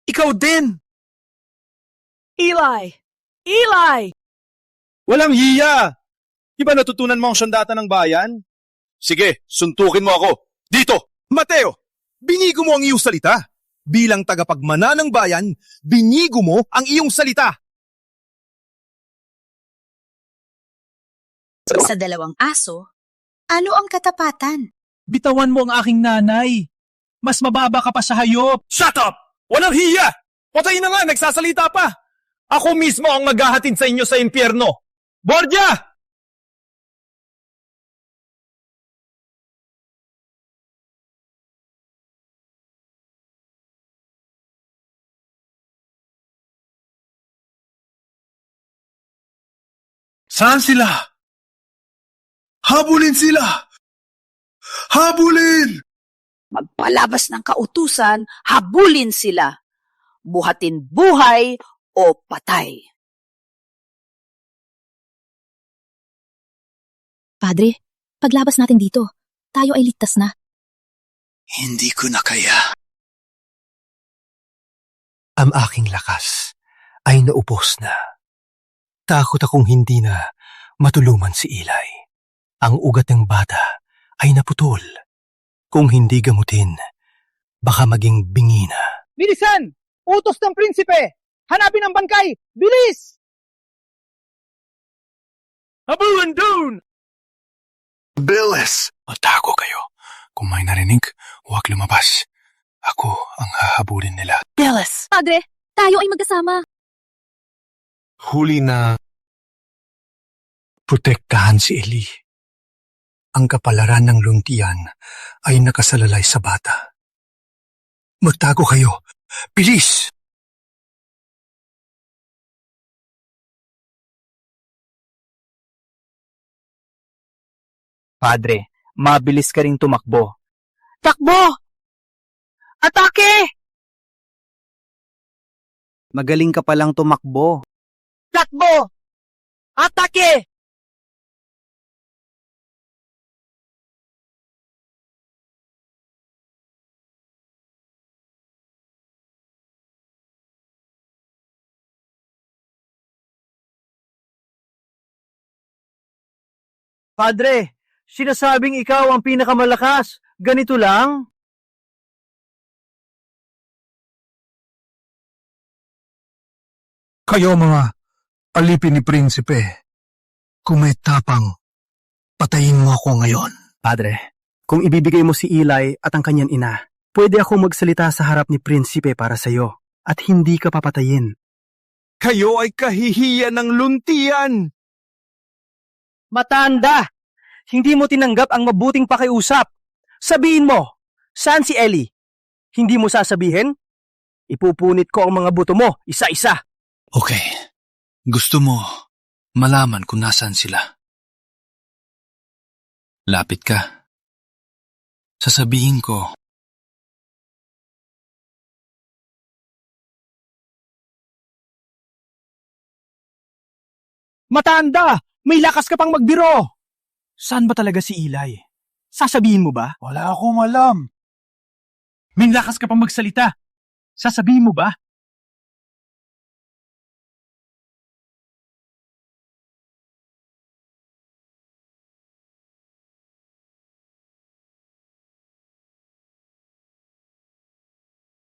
Ikaw din! Eli! Eli! Walang hiya! Di ba natutunan mo ang sandata ng bayan? Sige, suntukin mo ako. Dito! Mateo, binigo mo ang iyong salita. Bilang tagapagmana ng bayan, binigo mo ang iyong salita. Sa dalawang aso, ano ang katapatan? Bitawan mo ang aking nanay. Mas mababa ka pa sa hayop. Shut up! Walang hiya! Patay na nga, nagsasalita pa! Ako mismo ang maghahatid sa inyo sa impyerno! Borgia! Saan sila? Habulin sila! Habulin! Magpalabas ng kautusan, habulin sila. Buhatin buhay o patay. Padre, paglabas natin dito, tayo ay ligtas na. Hindi ko na kaya. Ang aking lakas ay naubos na. Takot akong hindi na matulungan si Eli. Ang ugat ng bata ay naputol. Kung hindi gamutin, baka maging bingi na. Bilisan! Utos ng prinsipe! Hanapin ang bangkay! Bilis! Habulan doon! Bilis! Matago kayo. Kung may narinig, huwag lumabas. Ako ang hahabulin nila. Dallas! Padre, tayo ay magkasama. Huli na. Protektahan si Eli. Ang kapalaran ng luntian ay nakasalalay sa bata. Magtago kayo. Bilis! Padre, mabilis ka ring tumakbo. Takbo! Atake! Magaling ka palang tumakbo. Takbo! Atake! Padre, sinasabing ikaw ang pinakamalakas. Ganito lang? Kayo mga alipin ni Prinsipe. Kung may tapang, patayin mo ako ngayon. Padre, kung ibibigay mo si Eli at ang kanyang ina, pwede ako magsalita sa harap ni Prinsipe para sa iyo at hindi ka papatayin. Kayo ay kahihiyan ng luntian! Matanda! Hindi mo tinanggap ang mabuting pakiusap. Sabihin mo, saan si Eli? Hindi mo sasabihin? Ipupunit ko ang mga buto mo, isa-isa. Okay. Gusto mo malaman kung nasaan sila. Lapit ka. Sasabihin ko. Matanda! May lakas ka pang magbiro! Saan ba talaga si Eli? Sasabihin mo ba? Wala akong alam. May lakas ka pang magsalita. Sasabihin mo ba?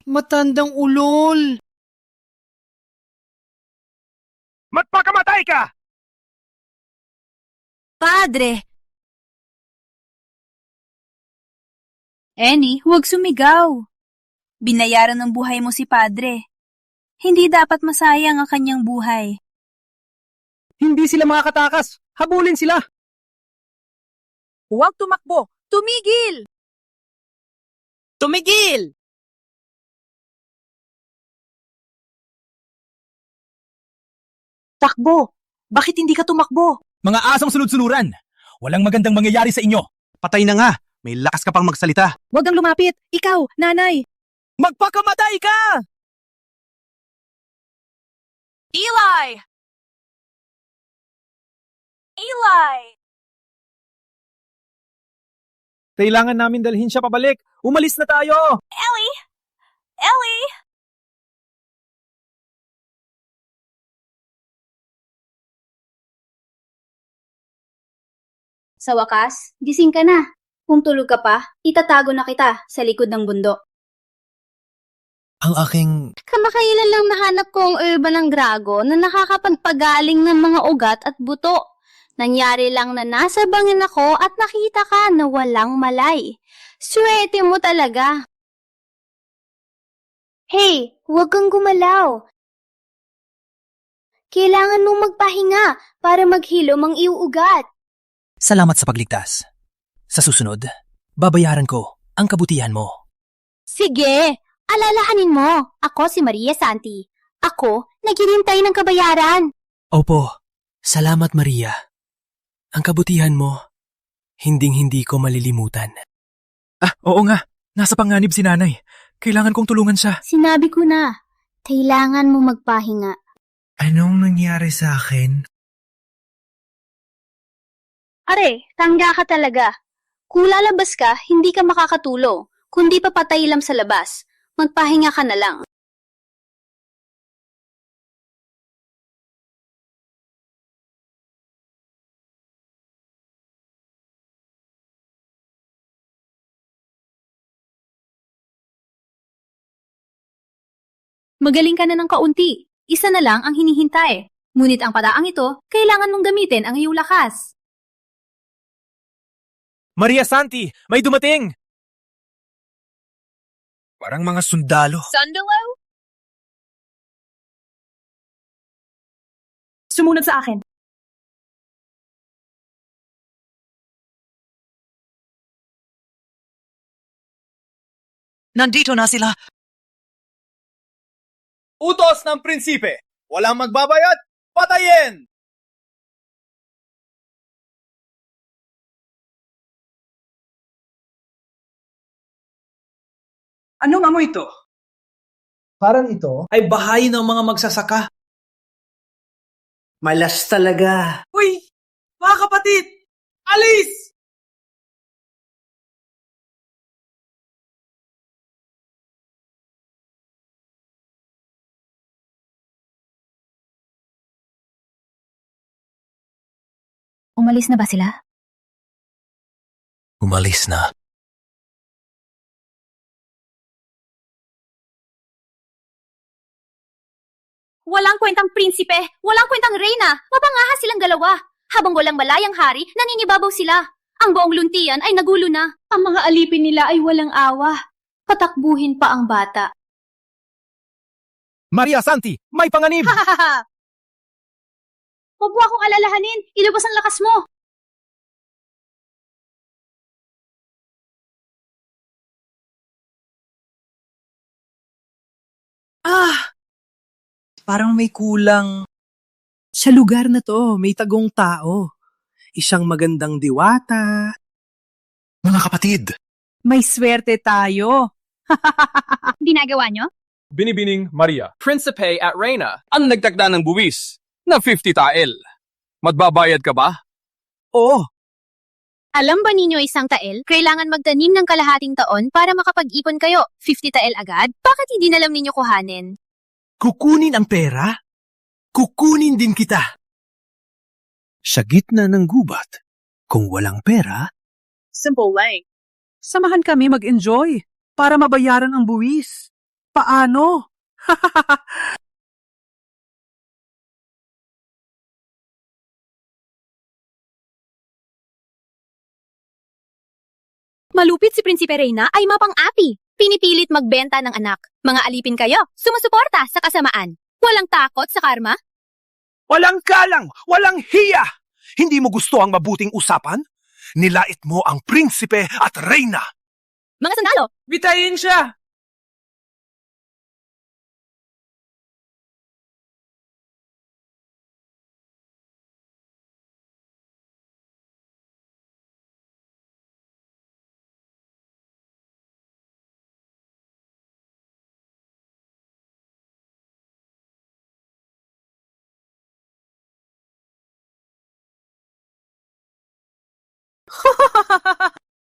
Matandang ulol! Magpakamatay ka! Padre! Annie, huwag sumigaw. Binayaran ng buhay mo si Padre. Hindi dapat masayang ang kanyang buhay. Hindi sila makakatakas. Habulin sila. Huwag tumakbo! Tumigil! Tumigil! Takbo! Bakit hindi ka tumakbo? Mga asong sunod-sunuran. Walang magandang mangyayari sa inyo. Patay na nga. May lakas ka pang magsalita. Huwag kang lumapit. Ikaw, nanay. Magpakamatay ka! Eli! Eli! Kailangan namin dalhin siya pabalik. Umalis na tayo! Ellie! Ellie! Sa wakas, gising ka na. Kung tulog ka pa, itatago na kita sa likod ng bundok. Ang aking... Kamakailan lang nahanap ko ang herba ng Grago na nakakapagpagaling ng mga ugat at buto. Nangyari lang na nasa bangin ako at nakita ka na walang malay. Swerte mo talaga. Hey, huwag kang gumalaw. Kailangan mong magpahinga para maghilom ang iyong ugat. Salamat sa pagligtas. Sa susunod, babayaran ko ang kabutihan mo. Sige, alalahanin mo. Ako si Maria Santi. Ako, naghihintay ng kabayaran. Opo, salamat Maria. Ang kabutihan mo, hinding-hindi ko malilimutan. Oo nga. Nasa panganib si nanay. Kailangan kong tulungan siya. Sinabi ko na, kailangan mo magpahinga. Anong nangyari sa akin? Are, tangga ka talaga. Kung lalabas ka, hindi ka makakatulong. Kundi papatay lang sa labas. Magpahinga ka na lang. Magaling ka na ng kaunti. Isa na lang ang hinihintay. Ngunit ang paraang ito, kailangan mong gamitin ang iyong lakas. Maria Santi, may dumating! Parang mga sundalo. Sundalo? Sumunod sa akin. Nandito na sila. Utos ng prinsipe! Walang magbabayad, patayin! Anong amoy ito? Parang ito ay bahay ng mga magsasaka. Malas talaga. Uy! Mga kapatid! Alis! Umalis na ba sila? Umalis na. Walang kwentang prinsipe, walang kwentang reyna, mapangahas silang dalawa. Habang walang malayang hari, nangingibabaw sila. Ang buong luntian ay nagulo na. Ang mga alipin nila ay walang awa. Patakbuhin pa ang bata. Maria Santi, may panganib! Huwag mo akong alalahanin, ilabas ang lakas mo. Parang may kulang. Sa lugar na to, may tagong tao. Isang magandang diwata. Mga kapatid! May swerte tayo. Ginagawa nyo? Binibining Maria. Prinsipe at Reyna ang nagtakda ng buwis na 50 tael. Magbabayad ka ba? Oo. Alam ba ninyo isang tael? Kailangan magtanim ng kalahating taon para makapag-ipon kayo. 50 tael agad? Bakit hindi nalam ninyo kuhanin? Kukunin ang pera? Kukunin din kita. Sa gitna ng gubat, kung walang pera, Simple lang. Samahan kami mag-enjoy para mabayaran ang buwis. Paano? Malupit si Prinsipe Reyna ay mapang-api. Pinipilit magbenta ng anak. Mga alipin kayo, sumusuporta sa kasamaan. Walang takot sa karma? Walang galang! Walang hiya! Hindi mo gusto ang mabuting usapan? Nilait mo ang prinsipe at reyna! Mga sandalo! Bitayin siya!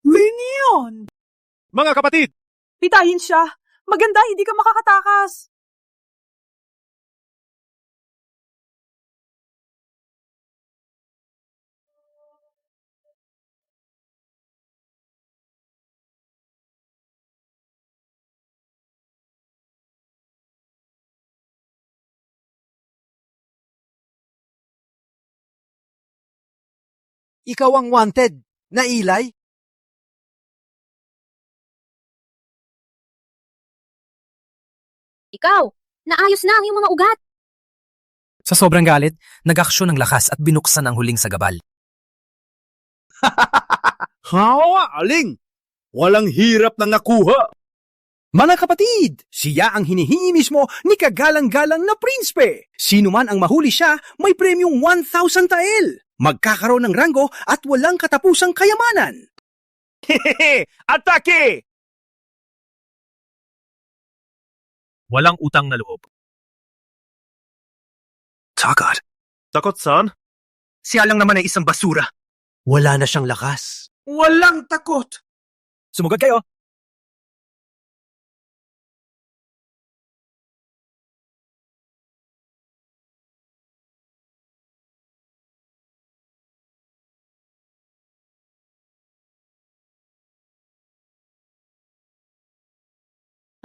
Linion! Mga kapatid! Bitayin siya! Maganda, hindi ka makakatakas! Ikaw ang wanted na Eli? Ikaw, naayos na ang iyong mga ugat. Sa sobrang galit, nag-aksyon ng lakas at binuksan ang huling sagabal. Hawa, aling! Walang hirap na nakuha. Mga kapatid, siya ang hinihingi mismo ni kagalang-galang na prinsipe. Sino man ang mahuli siya, may premyong 1,000 tael. Magkakaroon ng ranggo at walang katapusang kayamanan. Hehehe! Atake! Walang utang na loob. Takot. Takot saan? Siya lang naman ay isang basura. Wala na siyang lakas. Walang takot. Sumugod kayo!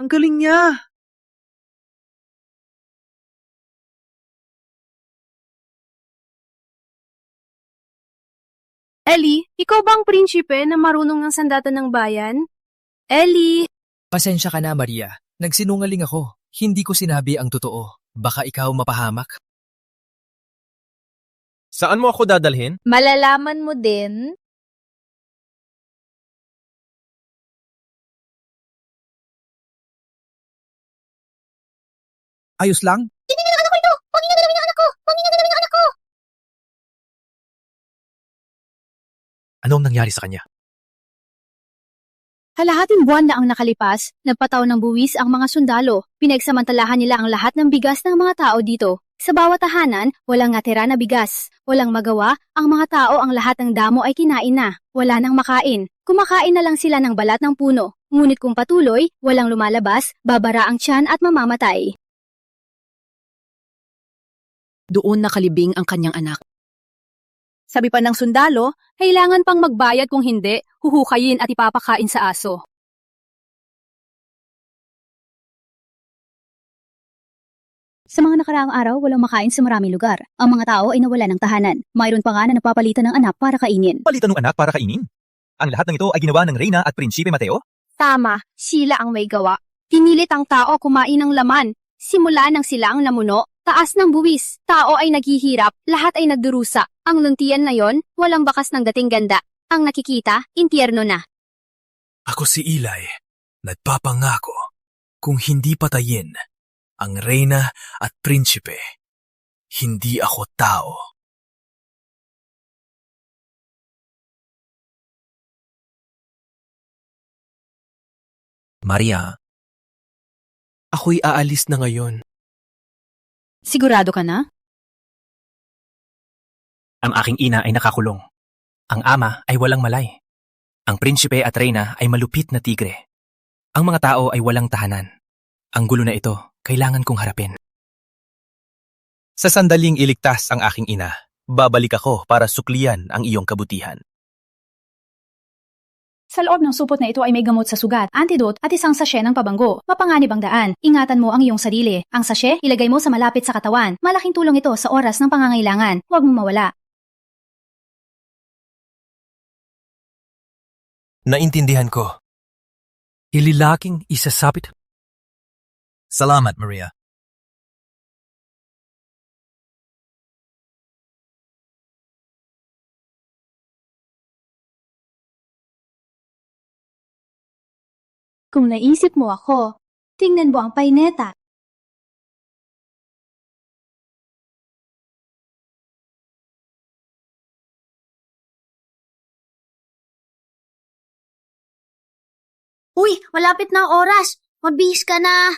Ang galing niya! Ellie, ikaw ba ang prinsipe na marunong ng sandata ng bayan? Ellie! Pasensya ka na, Maria. Nagsinungaling ako. Hindi ko sinabi ang totoo. Baka ikaw mapahamak. Saan mo ako dadalhin? Malalaman mo din. Ayos lang? Tingnan ang anak ko ito! Pangingin na namin ang anak ko! Pangingin na namin ang anak ko! Anong nangyari sa kanya? Kalahating buwan na ang nakalipas, nagpataw ng buwis ang mga sundalo. Pinagsamantalahan nila ang lahat ng bigas ng mga tao dito. Sa bawat tahanan, walang natira na bigas. Walang magawa, ang mga tao ang lahat ng damo ay kinain na. Wala nang makain. Kumakain na lang sila ng balat ng puno. Ngunit kung patuloy, walang lumalabas, babara ang tiyan at mamamatay. Doon nakalibing ang kanyang anak. Sabi pa ng sundalo, kailangan pang magbayad kung hindi, huhukayin at ipapakain sa aso. Sa mga nakaraang araw, walang makain sa maraming lugar. Ang mga tao ay nawala ng tahanan. Mayroon pa nga na napapalitan ng anak para kainin. Palitan ng anak para kainin? Ang lahat ng ito ay ginawa ng Reyna at Prinsipe Mateo? Tama, sila ang may gawa. Pinilit ang tao kumain ng laman. Simula nang sila ang namuno, taas ng buwis, tao ay naghihirap, lahat ay nagdurusa. Ang luntian na yon, walang bakas ng dating ganda. Ang nakikita, impyerno na. Ako si Eli. Nagpapangako. Kung hindi patayin ang Reyna at Prinsipe, hindi ako tao. Maria, ako'y aalis na ngayon. Sigurado ka na? Ang aking ina ay nakakulong. Ang ama ay walang malay. Ang prinsipe at reyna ay malupit na tigre. Ang mga tao ay walang tahanan. Ang gulo na ito, kailangan kong harapin. Sa sandaling iligtas ang aking ina, babalik ako para suklian ang iyong kabutihan. Sa loob ng supot na ito ay may gamot sa sugat, antidote at isang sachet ng pabango. Mapanganib ang daan. Ingatan mo ang iyong sarili. Ang sachet, ilagay mo sa malapit sa katawan. Malaking tulong ito sa oras ng pangangailangan. Huwag mong mawala. Naintindihan ko. Ililaking isasapit. Salamat, Maria. Kung naisip mo ako, tingnan mo ang paineta. Uy, malapit na ang oras. Mabihis ka na.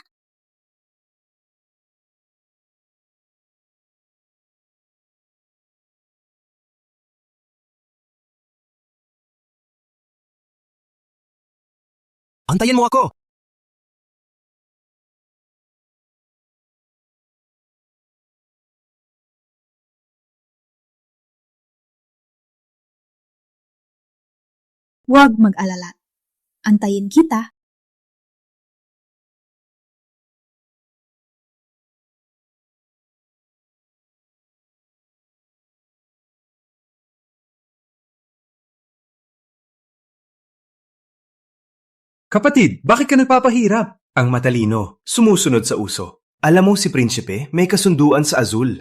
Antayin mo ako! Huwag mag-alala. Antayin kita. Kapatid, bakit ka nagpapahirap? Ang matalino, sumusunod sa uso. Alam mo si Prinsipe, may kasunduan sa Azul.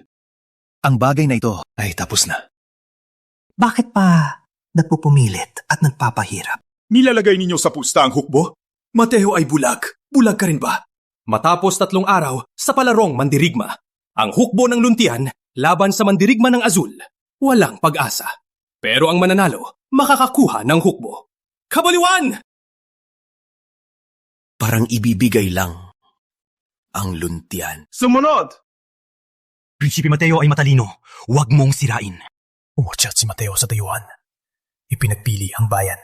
Ang bagay na ito ay tapos na. Bakit pa nagpupumilit at nagpapahirap? Nilalagay ninyo sa pusta ang hukbo? Mateo ay bulag. Bulag ka rin ba? Matapos 3 araw sa palarong mandirigma, ang hukbo ng luntian laban sa mandirigma ng Azul, walang pag-asa. Pero ang mananalo, makakakuha ng hukbo. Kabaliwan! Parang ibibigay lang ang luntian. Sumunod! Prinsipe Mateo ay matalino. Huwag mong sirain. Umutsyat si Mateo sa dayuhan. Ipinagpili ang bayan.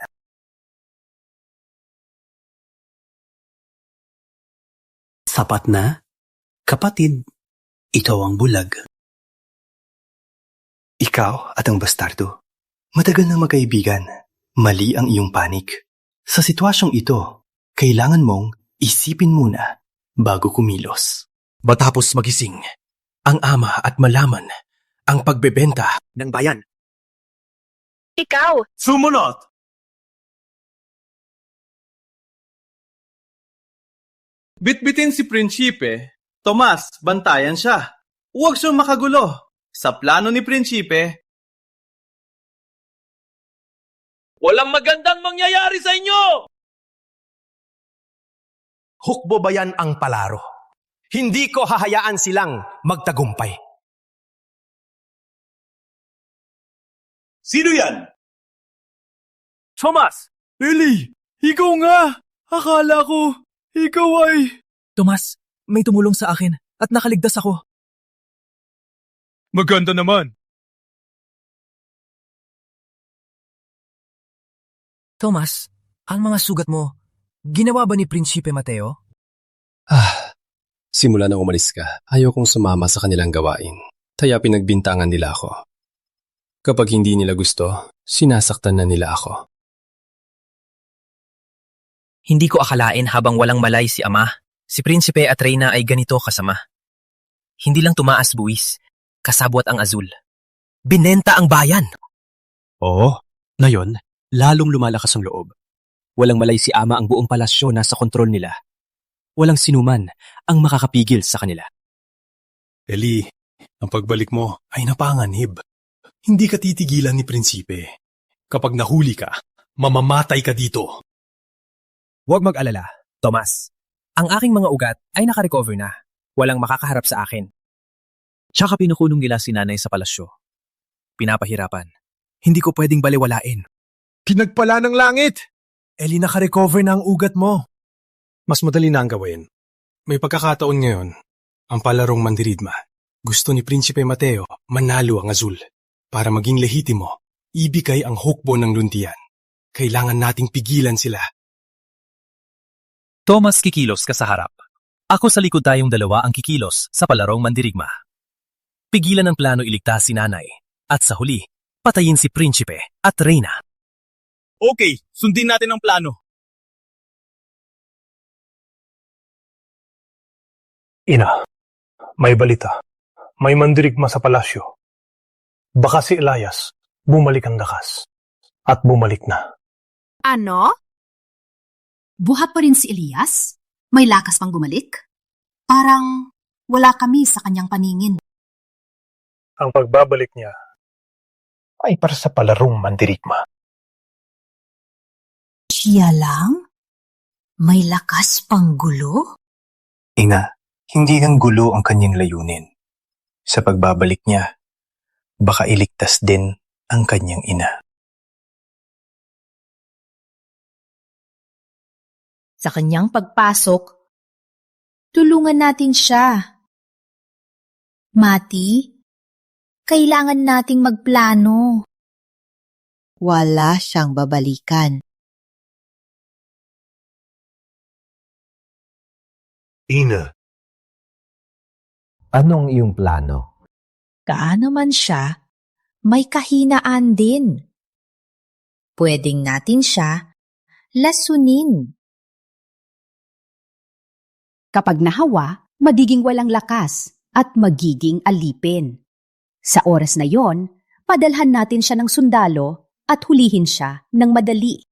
Sapat na? Kapatid, ikaw ang bulag. Ikaw at ang bastardo. Matagal na magkaibigan. Mali ang iyong panik. Sa sitwasyong ito, kailangan mong isipin muna bago kumilos. Matapos magising, ang ama at malaman ang pagbebenta ng bayan. Ikaw! Sumunod! Bitbitin si Prinsipe. Tomas, bantayan siya. Huwag siyang makagulo. Sa plano ni Prinsipe, walang magandang mangyayari sa inyo! Hukbo ba yan ang palaro? Hindi ko hahayaan silang magtagumpay. Sino yan? Thomas! Eli! Ikaw nga! Akala ko, ikaw ay... Tomas, may tumulong sa akin at nakaligtas ako. Maganda naman. Tomas, ang mga sugat mo, ginawa ba ni Prinsipe Mateo? Simula na umalis ka, ayaw kong sumama sa kanilang gawain. Kaya pinagbintangan nila ako. Kapag hindi nila gusto, sinasaktan na nila ako. Hindi ko akalain habang walang malay si Ama, si Prinsipe at Reyna ay ganito kasama. Hindi lang tumaas buwis, kasabwat ang Azul. Binenta ang bayan! Oo, ngayon, lalong lumalakas ang loob. Walang malay si Ama, ang buong palasyo nasa kontrol nila. Walang sinuman ang makakapigil sa kanila. Eli, ang pagbalik mo ay napanganib. Hindi ka titigilan ni Prinsipe. Kapag nahuli ka, mamamatay ka dito. Huwag mag-alala, Tomas. Ang aking mga ugat ay nakarecover na. Walang makakaharap sa akin. Tsaka pinukulong nila si nanay sa palasyo. Pinapahirapan. Hindi ko pwedeng baliwalain. Pinagpala ng langit! Eli, nakarecover na ang ugat mo. Mas madali na ang gawin. May pagkakataon ngayon, ang palarong mandiridma. Gusto ni Prinsipe Mateo manalo ang Azul. Para maging lehitimo, ibigay ang hukbo ng luntian. Kailangan nating pigilan sila. Thomas, kikilos ka sa harap. Ako sa likod, tayong dalawa ang kikilos sa palarong mandirigma. Pigilan ang plano iligtas si nanay. At sa huli, patayin si Prinsipe at Reyna. Okay, sundin natin ang plano. Ina, may balita. May mandirigma sa palasyo. Baka si Elias bumalik ang lakas. At bumalik na. Ano? Buhat pa rin si Elias? May lakas pang bumalik? Parang wala kami sa kanyang paningin. Ang pagbabalik niya ay para sa palarong mandirigma. Siya lang? May lakas pang gulo? Ina, hindi ng gulo ang kanyang layunin. Sa pagbabalik niya, baka iligtas din ang kanyang ina. Sa kanyang pagpasok, tulungan natin siya. Mati, kailangan nating magplano. Wala siyang babalikan. Ina, ano ang iyong plano? Gaano man siya, may kahinaan din. Pwedeng natin siya lasunin. Kapag nahawa, magiging walang lakas at magiging alipin. Sa oras na yon, padalhan natin siya ng sundalo at hulihin siya ng madali.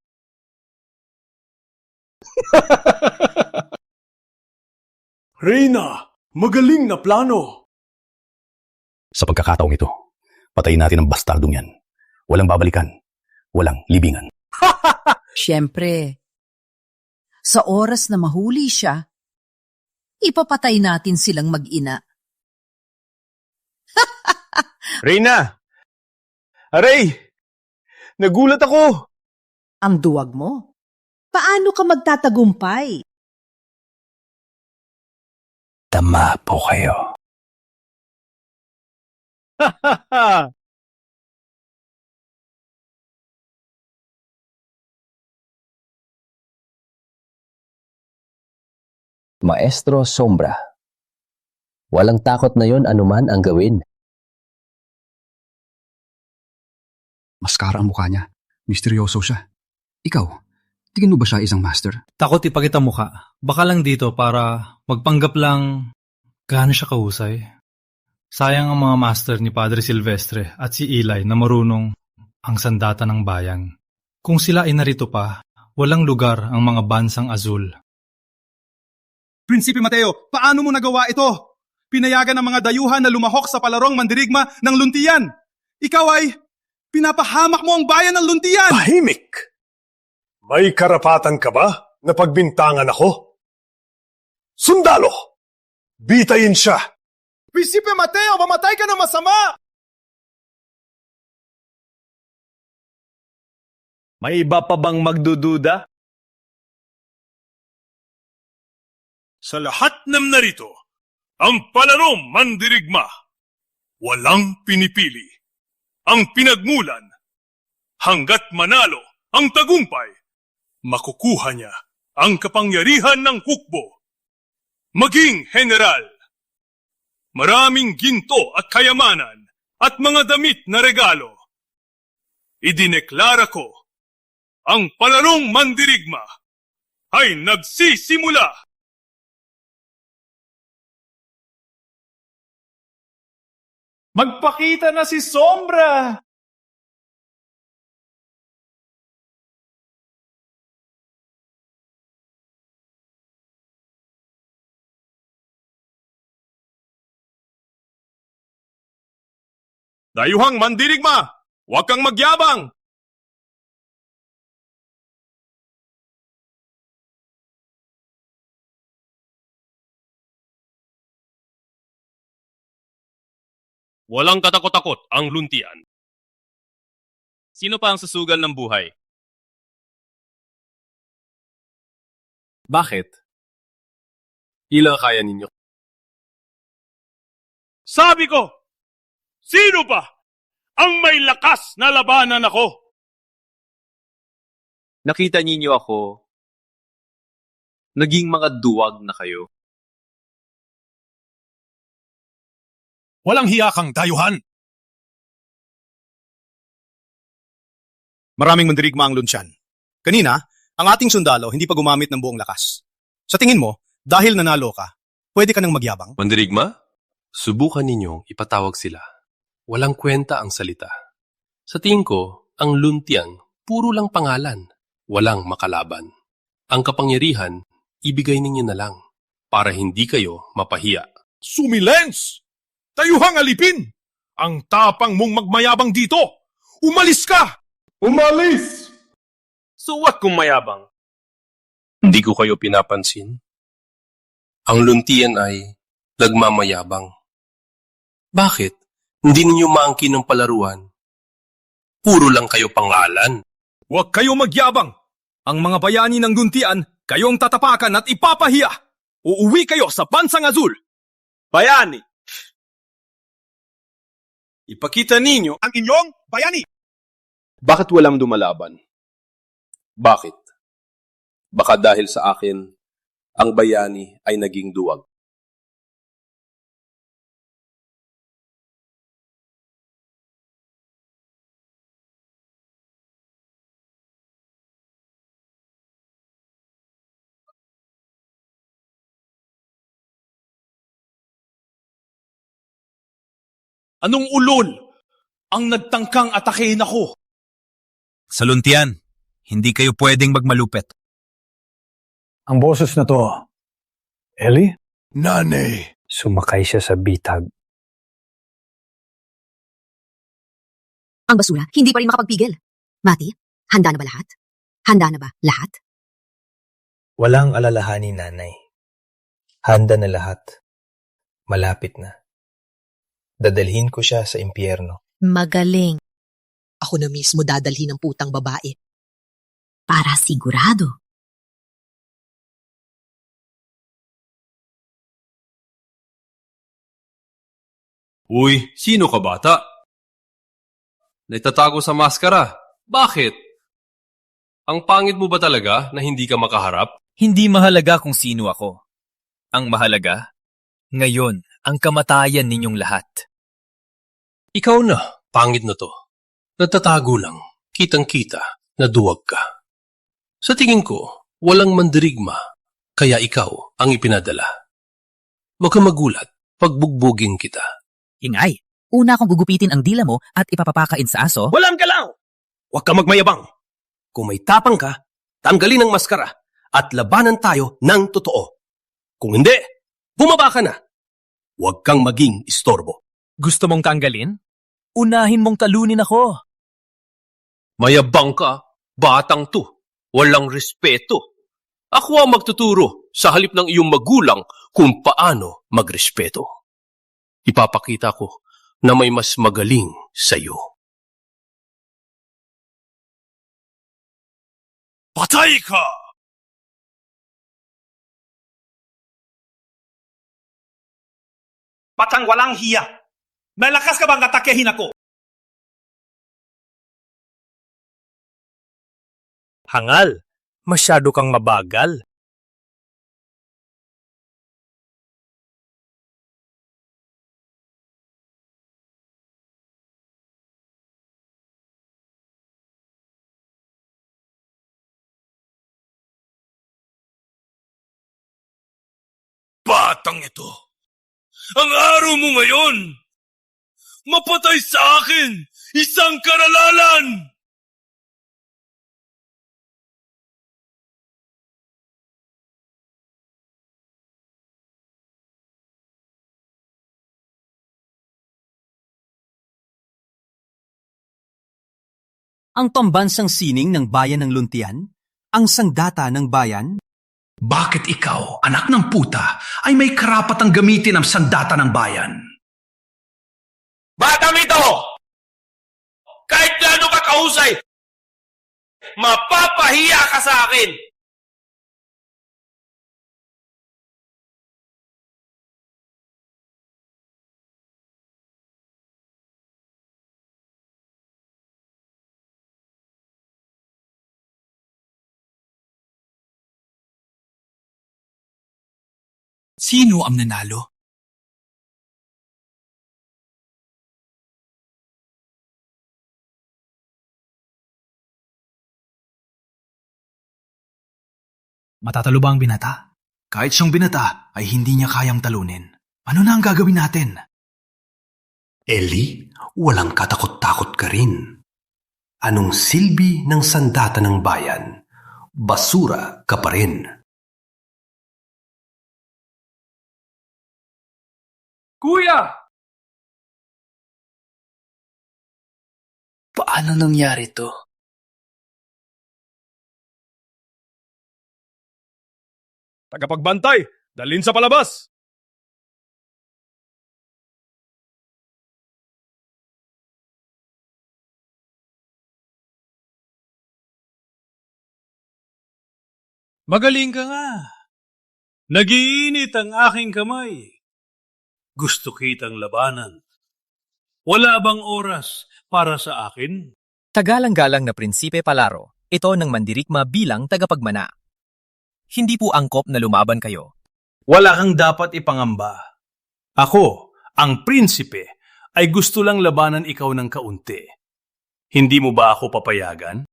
Reyna, magaling na plano. Sa pagkakataong ito, patayin natin ang bastardong yan. Walang babalikan, walang libingan. Siyempre, sa oras na mahuli siya, ipapatay natin silang mag-ina. Reyna! Aray! Nagulat ako! Ang duwag mo. Paano ka magtatagumpay? Tama po kayo. Maestro Sombra. Walang takot na yon anuman ang gawin. Maskara ang mukha niya. Misteryoso siya. Ikaw, tingin mo ba siya isang master? Takot ipakita mukha. Baka lang dito para magpanggap lang gaano siya kahusay. Sayang ang mga master ni Padre Silvestre at si Eli na marunong ang sandata ng bayan. Kung sila ay narito pa, walang lugar ang mga bansang azul. Prinsipe Mateo, paano mo nagawa ito? Pinayagan ng mga dayuhan na lumahok sa palarong mandirigma ng Luntian. Ikaw ay pinapahamak mo ang bayan ng Luntian! Tahimik! May karapatan ka ba na pagbintangan ako? Sundalo! Bitayin siya! Prinsipe Mateo, mamatay ka na masama! May iba pa bang magdududa? Sa lahat ng narito, ang palarong mandirigma, walang pinipili. Ang pinagmulan, hanggat manalo ang tagumpay, makukuha niya ang kapangyarihan ng hukbo. Maging general, maraming ginto at kayamanan at mga damit na regalo. Idineklara ko, ang palarong mandirigma ay nagsisimula. Magpakita na si Sombra! Dayuhang mandirigma, huwag kang magyabang! Walang katakot-takot ang Luntian. Sino pa ang susugal ng buhay? Bakit? Ilang kaya ninyo? Sabi ko, sino ba ang may lakas na labanan ako? Nakita ninyo ako, naging mga duwag na kayo. Walang hiya kang dayuhan! Maraming mandirigma ang Luntian. Kanina, ang ating sundalo hindi pa gumamit ng buong lakas. Sa tingin mo, dahil nanalo ka, pwede ka nang magyabang? Mandirigma? Subukan ninyong ipatawag sila. Walang kwenta ang salita. Sa tingin ko, ang Luntian, puro lang pangalan. Walang makalaban. Ang kapangyarihan, ibigay ninyo na lang para hindi kayo mapahiya. Sumilens! Dayuhang alipin! Ang tapang mong magmayabang dito! Umalis ka! Umalis! Suwat kung mayabang. Hindi ko kayo pinapansin. Ang Luntian ay nagmamayabang. Bakit? Hindi ninyo maangkin ng palaruan. Puro lang kayo pangalan. Huwag kayo magyabang! Ang mga bayani ng Luntian, kayong tatapakan at ipapahiya! Uuwi kayo sa Bansang Azul! Bayani! Ipakita ninyo ang inyong bayani! Bakit walang dumalaban? Bakit? Baka dahil sa akin, ang bayani ay naging duwag. Anong ulol ang nagtangkang atakehin ako? Sa Luntian, hindi kayo pwedeng magmalupit. Ang boses na to, Ellie? Nanay! Sumakay siya sa bitag. Ang basura, hindi pa rin makapagpigil. Mati, handa na ba lahat? Handa na ba lahat? Walang alalahanin, nanay. Handa na lahat. Malapit na. Dadalhin ko siya sa impyerno. Magaling. Ako na mismo dadalhin ng putang babae. Para sigurado. Uy, sino ka bata? Naitatago sa maskara. Bakit? Ang pangit mo ba talaga na hindi ka makaharap? Hindi mahalaga kung sino ako. Ang mahalaga, ngayon, ang kamatayan ninyong lahat. Ikaw na, pangit na to. Nagtatago lang, kitang-kita, na duwag ka. Sa tingin ko, walang mandirigma, kaya ikaw ang ipinadala. Huwag kang magulat, pagbugbugin kita. Ingay, una akong gugupitin ang dila mo at ipapapakain sa aso. Walang galaw! Huwag ka magmayabang. Kung may tapang ka, tanggalin ang maskara at labanan tayo ng totoo. Kung hindi, bumaba ka na. Huwag kang maging istorbo. Gusto mong tanggalin? Unahin mong talunin ako. Mayabang ka, batang to. Walang respeto. Ako ang magtuturo sa halip ng iyong magulang kung paano magrespeto. Ipapakita ko na may mas magaling sa iyo. Patay ka! Patang walang hiya. May lakas ka bang atakehin ako? Hangal, masyado kang mabagal. Batang ito! Ang araw mo ngayon! Mapatay sa akin! Isang karalalan! Ang pambansang sining ng bayan ng Luntian? Ang sandata ng bayan? Bakit ikaw, anak ng puta, ay may karapatang gamitin ang sandata ng bayan? Batang ito! Kahit gaano ka kahusay, mapapahiya ka sa akin! Sino ang nanalo? Matatalo ba ang binata? Kahit siyang binata ay hindi niya kayang talunin. Ano na ang gagawin natin? Ellie, walang katakot-takot ka rin. Anong silbi ng sandata ng bayan? Basura ka pa rin. Kuya! Paano nangyari to? Tagapagbantay, dalhin sa palabas! Magaling ka nga. Nagiinit ang aking kamay. Gusto kitang labanan. Wala bang oras para sa akin? Tagalang-galang na Prinsipe Palaro, ito ng mandirigma bilang tagapagmana. Hindi po angkop na lumaban kayo. Wala kang dapat ipangamba. Ako, ang prinsipe, ay gusto lang labanan ikaw ng kaunti. Hindi mo ba ako papayagan?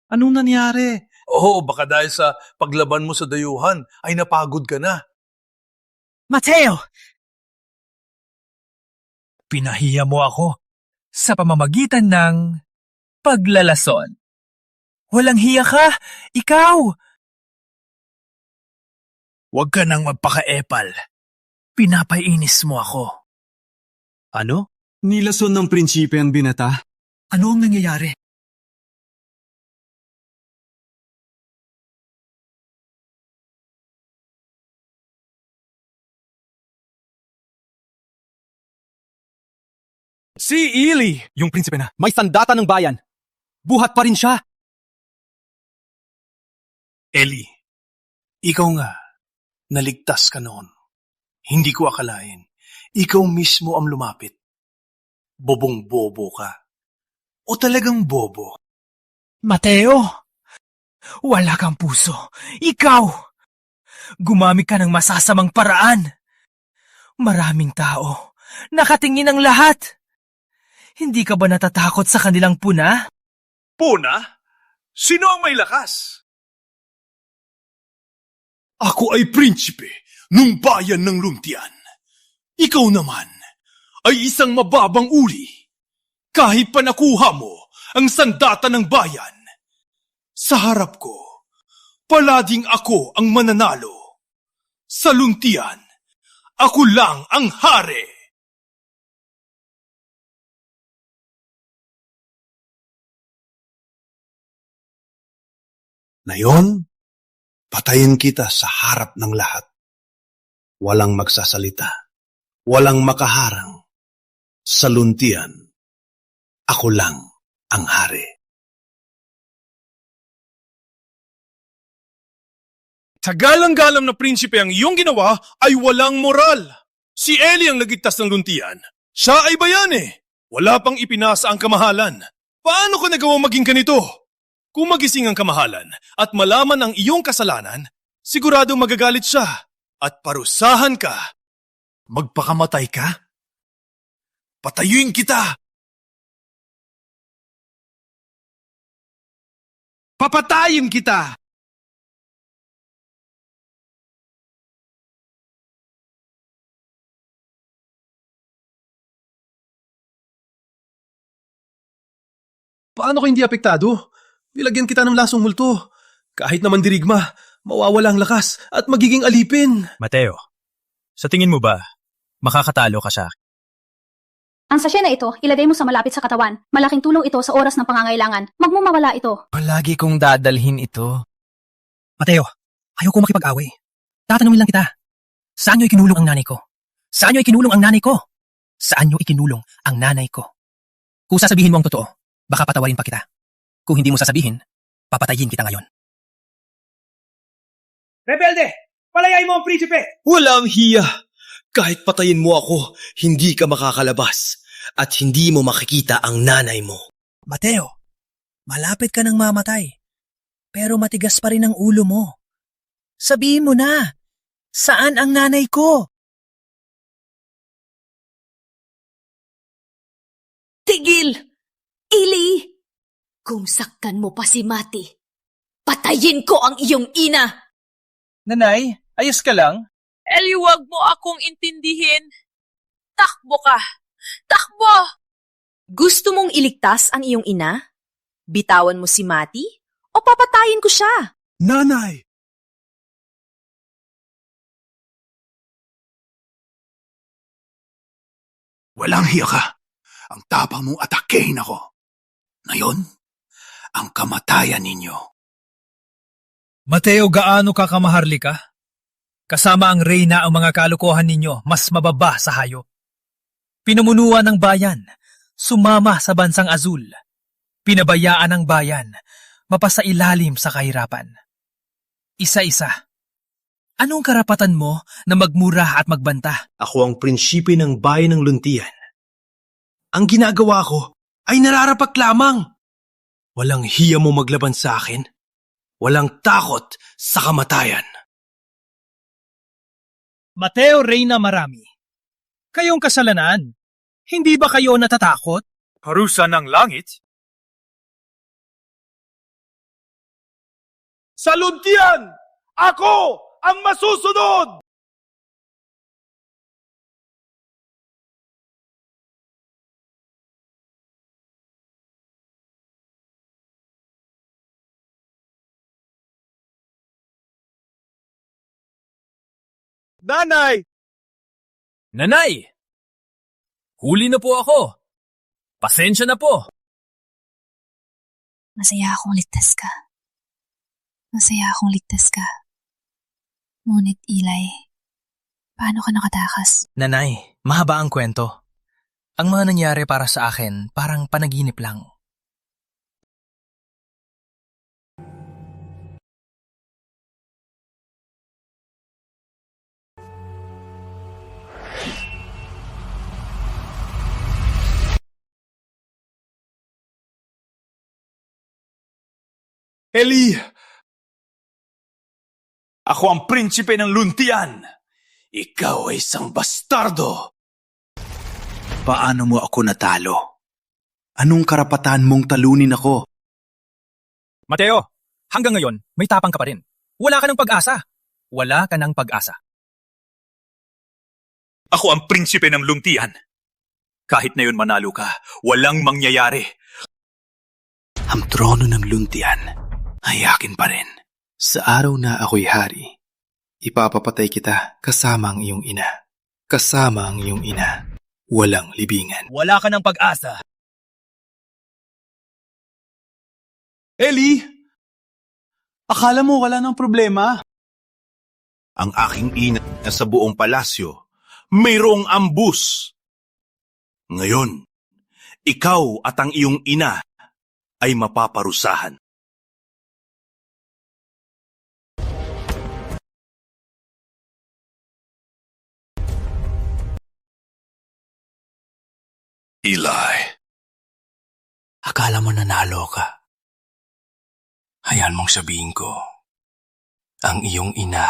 Anong nangyari? Oo, baka dahil sa paglaban mo sa dayuhan ay napagod ka na. Mateo! Pinahiya mo ako. sa pamamagitan ng paglalason. Walang hiya ka! Ikaw! Huwag ka nang magpaka-epal. Pinapainis mo ako. Ano? Nilason ng prinsipe ang binata? Ano ang nangyayari? Si Ili! Yung prinsipe na. May sandata ng bayan. Buhat pa rin siya. Eli, ikaw nga, naligtas ka noon. Hindi ko akalain. Ikaw mismo ang lumapit. Bobong-bobo ka. O talagang bobo? Mateo! Wala kang puso. Ikaw! Gumamit ka ng masasamang paraan. Maraming tao. Nakatingin ang lahat. Hindi ka ba natatakot sa kanilang puna? Puna? Sino ang may lakas? Ako ay prinsipe ng bayan ng Luntian. Ikaw naman ay isang mababang uri. Kahit pa nakuha mo ang sandata ng bayan, sa harap ko, palaging ako ang mananalo. Sa Luntian, ako lang ang hari. Ngayon, patayin kita sa harap ng lahat. Walang magsasalita. Walang makaharang. Sa Luntian, ako lang ang hari. Tagalang-galam na prinsipe ang iyong ginawa ay walang moral. Si Eli ang nagigtas ng Luntian. Siya ay bayani. Wala pang ipinasa ang kamahalan. Paano ko nagawang maging ganito? Kung magising ang kamahalan at malaman ang iyong kasalanan, sigurado magagalit siya at parusahan ka. Magpakamatay ka? Patayuin kita! Papatayin kita! Paano ko hindi apektado? Nilagyan kita ng lasong multo. Kahit naman dirigma, mawawala ang lakas at magiging alipin. Mateo, sa tingin mo ba, makakatalo ka sa akin? Ang sachet na ito, ilagay mo sa malapit sa katawan. Malaking tulong ito sa oras ng pangangailangan. Wag mo mawala ito. Palagi kong dadalhin ito. Mateo, ayaw ko makipag-away. Tatanungin lang kita. Saan niyo ikinulong ang nanay ko? Saan niyo ikinulong ang nanay ko? Saan niyo ikinulong ang nanay ko? Kung sasabihin mo ang totoo, baka patawarin pa kita. Kung hindi mo sasabihin, papatayin kita ngayon. Rebelde! Palayain mo ang prinsipe! Walang hiya! Kahit patayin mo ako, hindi ka makakalabas at hindi mo makikita ang nanay mo. Mateo, malapit ka ng mamatay. Pero matigas pa rin ang ulo mo. Sabihin mo na, saan ang nanay ko? Tigil! Ili! Kung saktan mo pa si Mati, patayin ko ang iyong ina! Nanay, ayos ka lang? Eli, wag mo akong intindihin. Takbo ka! Takbo! Gusto mong iligtas ang iyong ina? Bitawan mo si Mati? O papatayin ko siya? Nanay! Walang hiya ka. Ang tapang mong atakehin ako. Ngayon, ang kamatayan ninyo. Mateo, gaano ka kamaharlika? Kasama ang reyna ang mga kalukuhan ninyo, mas mababa sa hayop. Pinumunuan ng bayan, sumama sa bansang azul. Pinabayaan ng bayan, mapasailalim sa kahirapan. Isa-isa. Anong karapatan mo na magmura at magbanta? Ako ang prinsipe ng bayan ng Luntian. Ang ginagawa ko ay nararapat lamang. Walang hiya mo maglaban sa akin. Walang takot sa kamatayan. Mateo Reyna Marami, kayong kasalanan, hindi ba kayo natatakot? Parusa ng langit? Sa Luntian, ako ang masusunod! Nanay! Nanay! Huli na po ako. Pasensya na po. Masaya akong ligtas ka. Masaya akong ligtas ka. Ngunit, Eli, paano ka nakatakas? Nanay, mahaba ang kwento. Ang mga nangyari para sa akin parang panaginip lang. Eli! Ako ang prinsipe ng Luntian. Ikaw ay isang bastardo. Paano mo ako natalo? Anong karapatan mong talunin ako? Mateo, hanggang ngayon, may tapang ka pa rin. Wala ka ng pag-asa. Wala ka ng pag-asa. Ako ang prinsipe ng Luntian. Kahit na yun manalo ka, walang mangyayari. Ang trono ng Luntian ay akin pa rin. Sa araw na ako'y hari, ipapapatay kita kasama ang iyong ina. Kasama ang iyong ina. Walang libingan. Wala ka ng pag-asa. Eli! Akala mo wala ng problema? Ang aking ina sa buong palasyo, mayroong ambus. Ngayon, ikaw at ang iyong ina ay mapaparusahan. Eli. Akala mo nanalo ka. Hayaan mong sabihin ko, ang iyong ina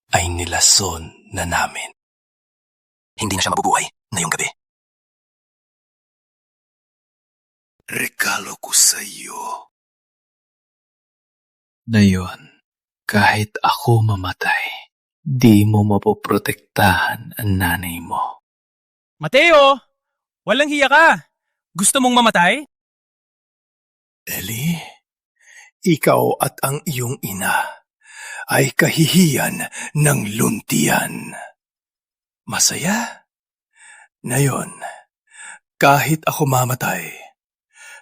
ay nilason na namin. Hindi na siya mabubuhay ngayong gabi. Regalo ko sa iyo. Ngayon, kahit ako mamatay, di mo mapoprotektahan ang nanay mo. Mateo! Walang hiya ka! Gusto mong mamatay? Eli, ikaw at ang iyong ina ay kahihiyan ng Luntian. Masaya? Ngayon, kahit ako mamatay,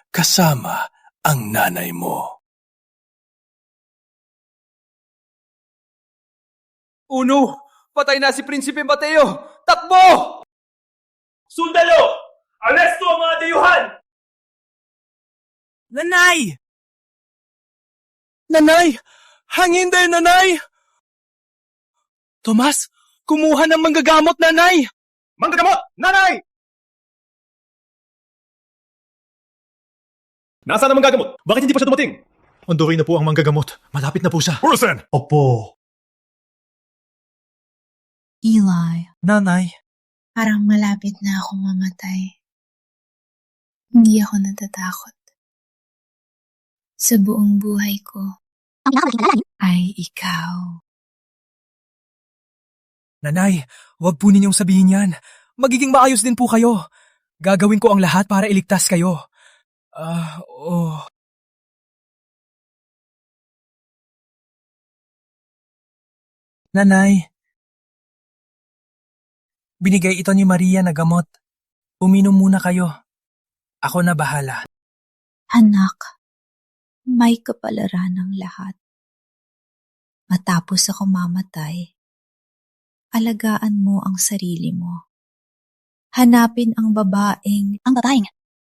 kasama ang nanay mo. Uno! Patay na si Prinsipe Mateo! Takbo! Sundalo! Aresto ang mga dayuhan! Nanay! Nanay! Hangin din, nanay! Tomas, kumuha ng manggagamot, nanay! Manggagamot! Nanay! Nasaan ang manggagamot? Bakit hindi pa siya dumating? Anduray na po ang manggagamot. Malapit na po siya. Ursen! Opo. Eli, Nanay. parang malapit na akong mamatay. Hindi ako natatakot. Sa buong buhay ko, ay ikaw. Nanay, wag po ninyong sabihin yan. Magiging maayos din po kayo. Gagawin ko ang lahat para iligtas kayo. Oo. Nanay, binigay ito ni Maria na gamot. Uminom muna kayo. Ako na bahala. Anak, may kapalaran ng lahat. Matapos ako mamatay, alagaan mo ang sarili mo. Hanapin ang babaeng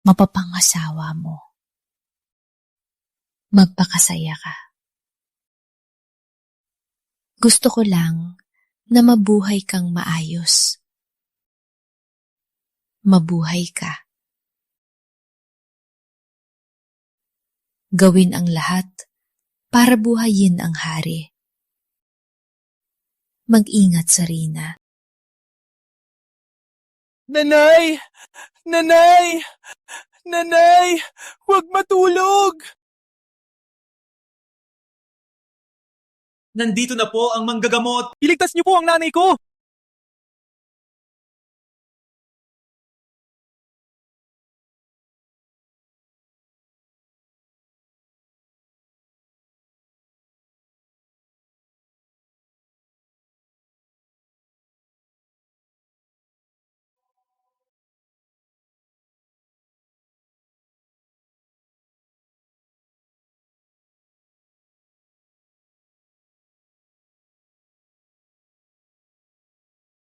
mapapangasawa mo. Magpakasaya ka. Gusto ko lang na mabuhay kang maayos. Mabuhay ka. Gawin ang lahat para buhayin ang hari. Mag-ingat sa Rina. Nanay! Nanay! Nanay! Huwag matulog! Nandito na po ang manggagamot. Iligtas niyo po ang nanay ko!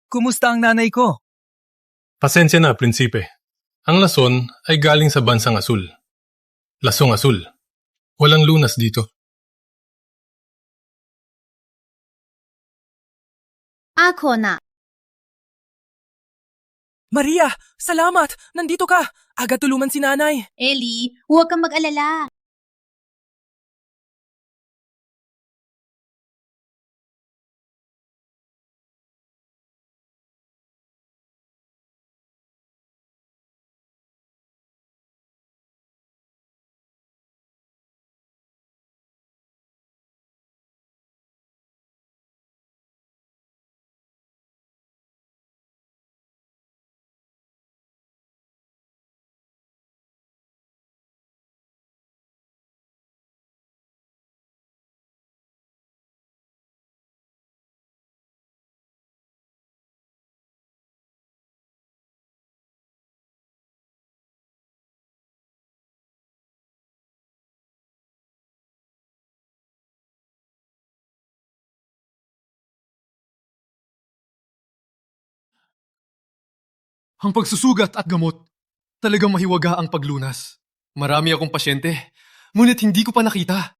Kumusta ang nanay ko? Pasensya na, prinsipe. Ang lason ay galing sa bansang asul. Lasong asul. Walang lunas dito. Ako na. Maria, salamat! Nandito ka! Agad tulungan si nanay. Ellie, huwag kang mag-alala. Ang pagsusugat at gamot, talagang mahiwaga ang paglunas. Marami akong pasyente, ngunit hindi ko pa nakita.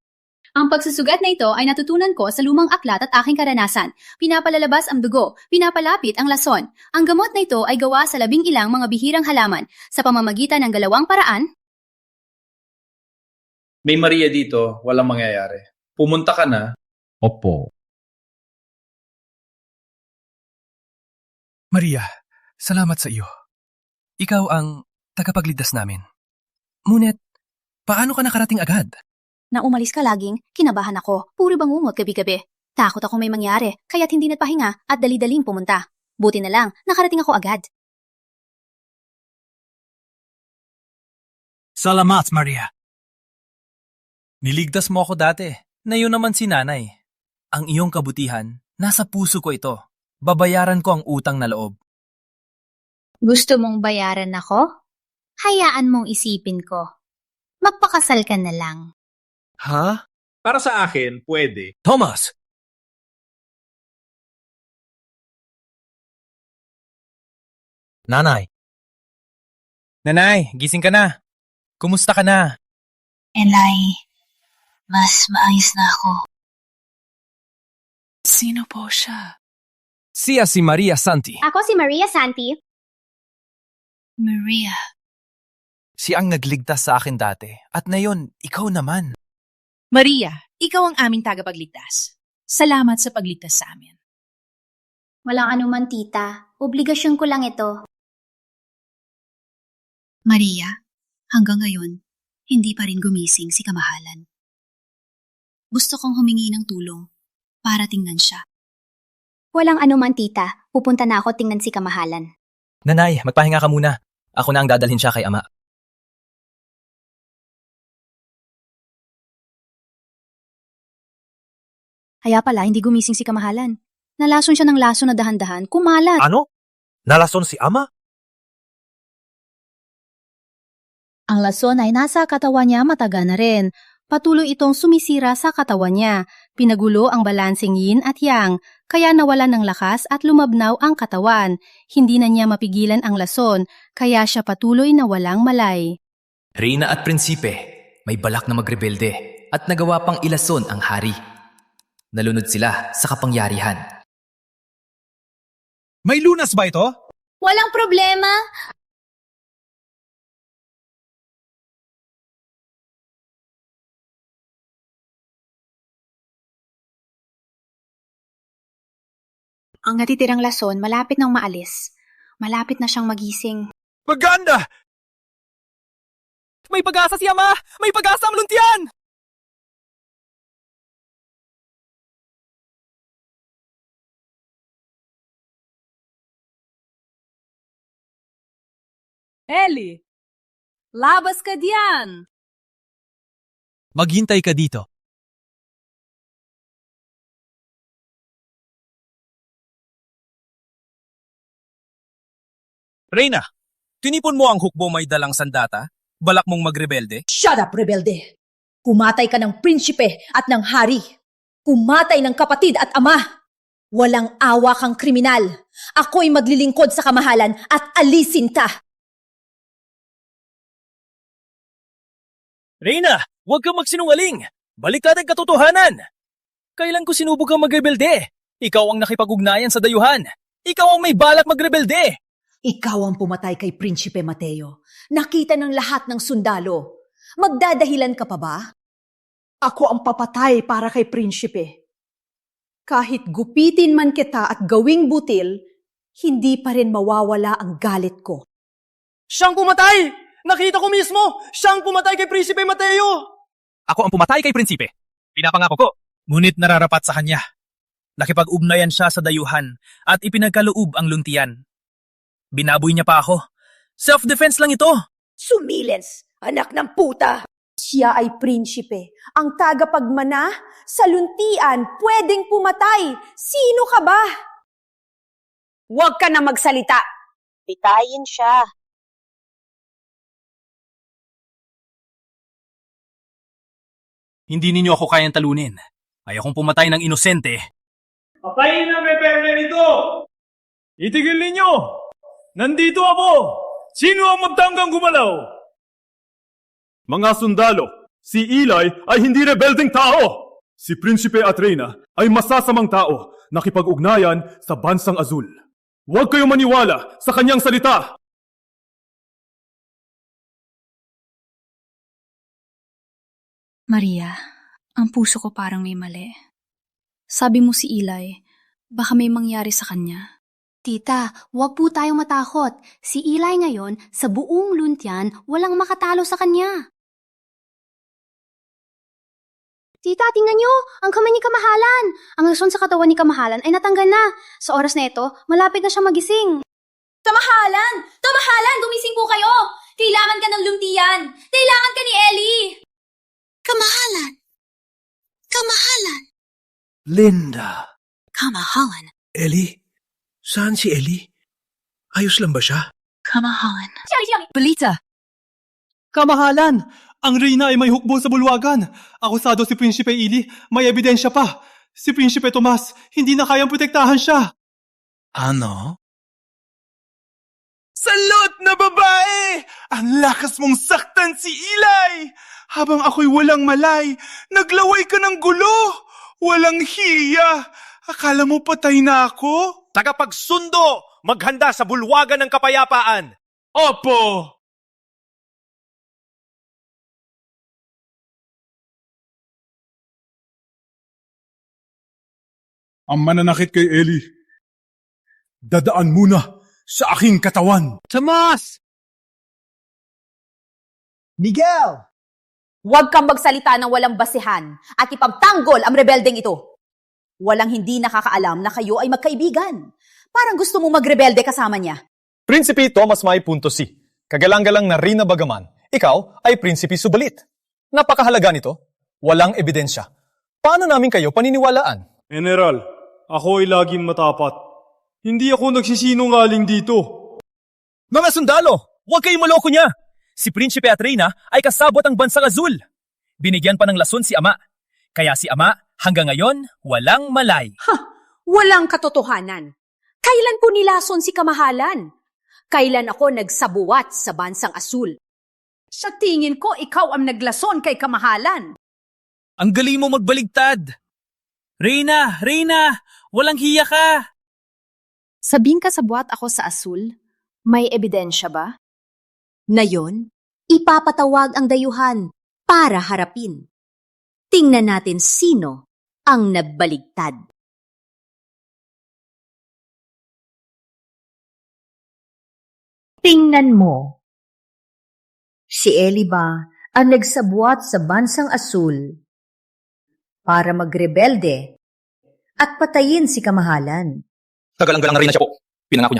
Ang pagsusugat na ito ay natutunan ko sa lumang aklat at aking karanasan. Pinapalalabas ang dugo, pinapalapit ang lason. Ang gamot na ito ay gawa sa 11 mga bihirang halaman sa pamamagitan ng 2 paraan. May Maria dito, walang mangyayari. Pumunta ka na. Opo. Maria, salamat sa iyo. Ikaw ang tagapagligtas namin. Ngunit, paano ka nakarating agad? Na umalis ka laging, kinabahan ako. Puro bangungot gabi-gabi. Takot ako may mangyari, kaya't hindi nagpahinga at dali-daling pumunta. Buti na lang, nakarating ako agad. Salamat, Maria. Niligtas mo ako dati. Ngayon naman si nanay. Ang iyong kabutihan, nasa puso ko ito. Babayaran ko ang utang na loob. Gusto mong bayaran ako? Hayaan mong isipin ko. Magpakasal ka na lang. Ha? Para sa akin, pwede. Thomas! Nanay! Nanay, gising ka na. Kumusta ka na? Eli, mas maayos na ako. Sino po siya? Siya si Maria Santi. Ako si Maria Santi. Maria. Siya ang nagligtas sa akin dati. At ngayon, ikaw naman. Maria, ikaw ang aming tagapagligtas. Salamat sa pagligtas sa amin. Walang anuman, tita. Obligasyon ko lang ito. Maria, hanggang ngayon, hindi pa rin gumising si Kamahalan. Gusto kong humingi ng tulong para tingnan siya. Walang anuman, tita. Pupunta na ako tingnan si Kamahalan. Nanay, magpahinga ka muna. Ako na ang dadalhin siya kay ama. Kaya pala, hindi gumising si Kamahalan. Nalason siya ng laso na dahan-dahan, kumalat. Ano? Nalason si ama? Ang lason ay nasa katawan niya matagal na rin. Patuloy itong sumisira sa katawan niya. Pinagulo ang balanseng yin at yang, kaya nawalan ng lakas at lumabnaw ang katawan. Hindi na niya mapigilan ang lason, kaya siya patuloy na walang malay. Reyna at prinsipe, may balak na magrebelde at nagawa pang ilason ang hari. Nalunod sila sa kapangyarihan. May lunas ba ito? Walang problema. Ang natitirang lason malapit nang maalis. Malapit na siyang magising. Maganda! May pag-asa si ama! May pag-asa ang luntian! Ellie, labas ka diyan! Maghintay ka dito. Reyna, tinipon mo ang hukbo may dalang sandata? Balak mong magrebelde? Shut up, rebelde! Kumatay ka ng prinsipe at ng hari. Kumatay ng kapatid at ama. Walang awa kang kriminal. Ako'y maglilingkod sa kamahalan at alisin ka. Reyna, huwag kang magsinungaling! Baliktad ang katotohanan! Kailan ko sinubok kang magrebelde? Ikaw ang nakipag-ugnayan sa dayuhan! Ikaw ang may balak magrebelde! Ikaw ang pumatay kay Prinsipe Mateo. Nakita ng lahat ng sundalo. Magdadahilan ka pa ba? Ako ang papatay para kay Prinsipe. Kahit gupitin man kita at gawing butil, hindi pa rin mawawala ang galit ko. Siyang pumatay! Nakita ko mismo! Siyang pumatay kay Prinsipe Mateo! Ako ang pumatay kay Prinsipe. Pinapangako ko. Ngunit nararapat sa kanya. Nakipag-ugnayan siya sa dayuhan at ipinagkaloob ang luntian. Binaboy niya pa ako. Self-defense lang ito. Sumilens, anak ng puta! Siya ay prinsipe, ang tagapagmana sa luntian, pwedeng pumatay. Sino ka ba? Huwag ka na magsalita. Pitayin siya. Hindi ninyo ako kayang talunin. Ayokong pumatay ng inosente. Patayin na Pepe nito! Itigil ninyo! Nandito ako! Sino ang magtanggang gumalaw? Mga sundalo, si Eli ay hindi rebeldeng tao! Si Prinsipe Atreyna ay masasamang tao nakipag-ugnayan sa Bansang Azul. Huwag kayong maniwala sa kanyang salita! Maria, ang puso ko parang may mali. Sabi mo si Eli, baka may mangyari sa kanya. Tita, huwag po tayong matakot. Si Eli ngayon, sa buong luntian, walang makatalo sa kanya. Tita, tingnan niyo! Ang kamay ni Kamahalan! Ang lason sa katawan ni Kamahalan ay natanggal na. Sa oras na ito, malapit na siya magising. Kamahalan! Kamahalan! Gumising po kayo! Kailangan ka ng luntian! Kailangan ka ni Ellie! Kamahalan! Kamahalan! Linda! Kamahalan! Ellie? Saan si Ellie? Ayos lang ba siya? Kamahalan! Balita! Kamahalan! Ang Reyna ay may hukbo sa bulwagan. Akusado si Prinsipe Eli, may ebidensya pa. Si Prinsipe Tomas, hindi na kayang protektahan siya. Ano? Salot na babae! Ang lakas mong saktan si Eli! Habang ako'y walang malay, naglaway ka ng gulo! Walang hiya! Akala mo patay na ako? Tagapagsundo! Maghanda sa bulwagan ng kapayapaan! Opo! Ang mananakit kay Ellie, dadaan muna sa aking katawan. Tomas! Miguel! Huwag kang magsalita ng walang basihan at ipagtanggol ang rebeldeng ito. Walang hindi nakakaalam na kayo ay magkaibigan. Parang gusto mo magrebelde kasama niya. Prinsipe Thomas May Punto C. Kagalang-galang na Reyna Bagaman, ikaw ay Prinsipe Subalit. Napakahalaga nito. Walang ebidensya. Paano namin kayo paniniwalaan? General, ako ay laging matapat. Hindi ako nagsisinungaling dito. Mga sundalo, huwag kayong maloko niya. Si Prinsipe Atreyna ay kasabot ang Bansang Azul. Binigyan pa ng lason si Ama. Kaya si Ama hanggang ngayon walang malay. Walang katotohanan. Kailan po nilason si Kamahalan? Kailan ako nagsabuwat sa Bansang Azul? Sa tingin ko, ikaw ang naglason kay Kamahalan. Ang galing mo magbaligtad. Reyna, walang hiya ka. Sabing kasabwat ako sa Azul, may ebidensya ba? Ngayon, ipapatawag ang dayuhan para harapin. Tingnan natin sino ang nagbaligtad. Tingnan mo. Si Ellie ba ang nagsabuat sa Bansang Azul para magrebelde at patayin si Kamahalan? Kagalang-galang na rin na siya po. Pinangako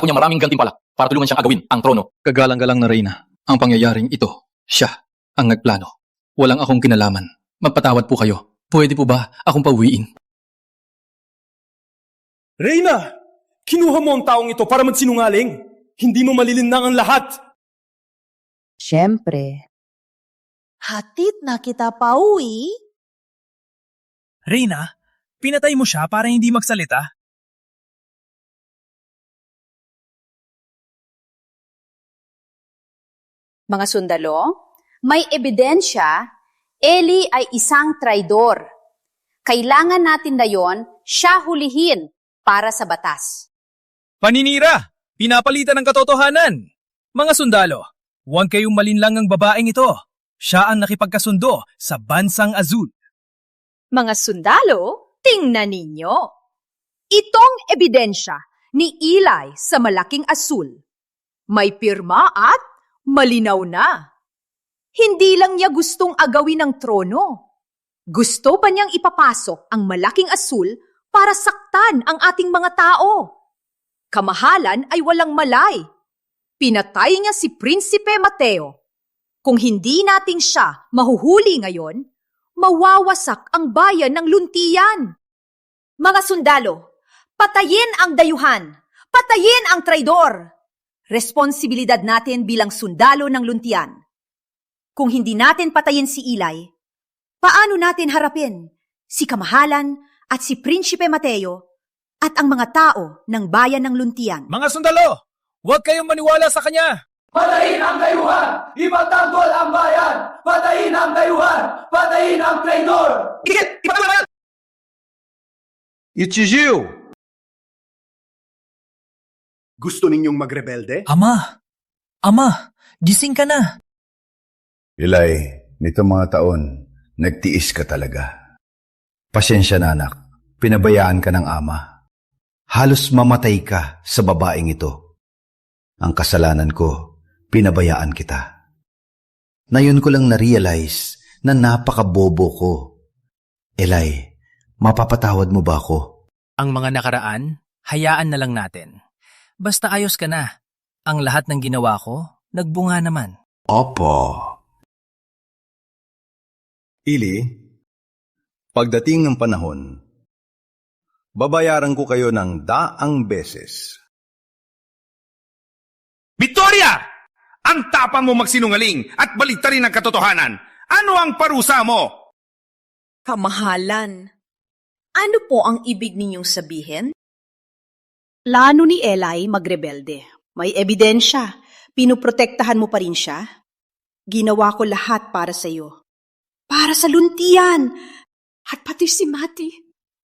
niya maraming gantimpala para tulungan siyang agawin ang trono. Kagalang-galang na Reyna, ang pangyayaring ito, siya ang nagplano. Walang akong kinalaman. Magpatawad po kayo. Pwede po ba akong pauwiin? Reyna! Kinuha mo ang taong ito para magsinungaling. Hindi mo malilinang ang lahat. Siyempre. Hatid na kita pauwi. Reyna, pinatay mo siya para hindi magsalita? Mga sundalo, may ebidensya, Eli ay isang traidor. Kailangan natin na yon siya hulihin para sa batas. Paninira! Pinapalitan ng katotohanan! Mga sundalo, huwag kayong malinlang ang babaeng ito. Siya ang nakipagkasundo sa Bansang Azul. Mga sundalo, tingnan ninyo. Itong ebidensya ni Eli sa Malaking Asul. May pirma at malinaw na. Hindi lang niya gustong agawin ang trono. Gusto pa niyang ipapasok ang Malaking Asul para saktan ang ating mga tao. Kamahalan ay walang malay. Pinatay niya si Prinsipe Mateo. Kung hindi natin siya mahuhuli ngayon, mawawasak ang bayan ng Luntian. Mga sundalo, patayin ang dayuhan, patayin ang traidor. Responsibilidad natin bilang sundalo ng Luntian. Kung hindi natin patayin si Eli, paano natin harapin si Kamahalan at si Prinsipe Mateo at ang mga tao ng bayan ng Luntian? Mga sundalo, huwag kayong maniwala sa kanya! Patayin ang dayuhan! Ipatanggol ang bayan! Patayin ang dayuhan! Patayin ang traidor! Ichijiu! Gusto ninyong magrebelde? Ama, gising ka na. Eli, nito mga taon, nagtiis ka talaga. Pasensya na anak, pinabayaan ka ng ama. Halos mamatay ka sa babaeng ito. Ang kasalanan ko, pinabayaan kita. Ngayon ko lang na-realize na napakabobo ko. Eli, mapapatawad mo ba ako? Ang mga nakaraan, hayaan na lang natin. Basta ayos ka na. Ang lahat ng ginawa ko, nagbunga naman. Opo. Ili, pagdating ng panahon, babayaran ko kayo ng daang beses. Victoria! Ang tapang mo magsinungaling at baliktarin ang katotohanan. Ano ang parusa mo? Kamahalan, ano po ang ibig ninyong sabihin? Plano ni Eli magrebelde. May ebidensya. Pinuprotektahan mo pa rin siya. Ginawa ko lahat para sa iyo. Para sa Luntian. At pati si Mati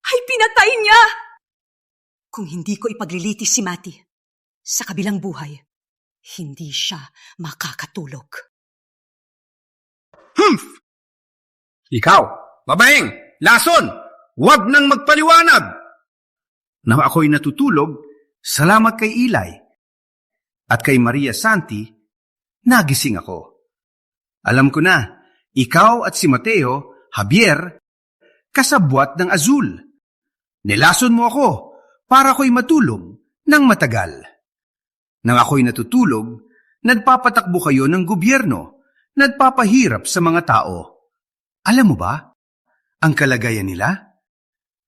ay pinatay niya. Kung hindi ko ipaglilitis si Mati, sa kabilang buhay, hindi siya makakatulog. Ikaw, babaeng, lason, huwag nang magpaliwanag. Na ako'y natutulog, salamat kay Eli. At kay Maria Santi, nagising ako. Alam ko na, ikaw at si Mateo, Javier, kasabwat ng Azul. Nilason mo ako para ako'y matulog ng matagal. Nang ako'y natutulog, nagpapatakbo kayo ng gobyerno, nagpapahirap sa mga tao. Alam mo ba, ang kalagayan nila?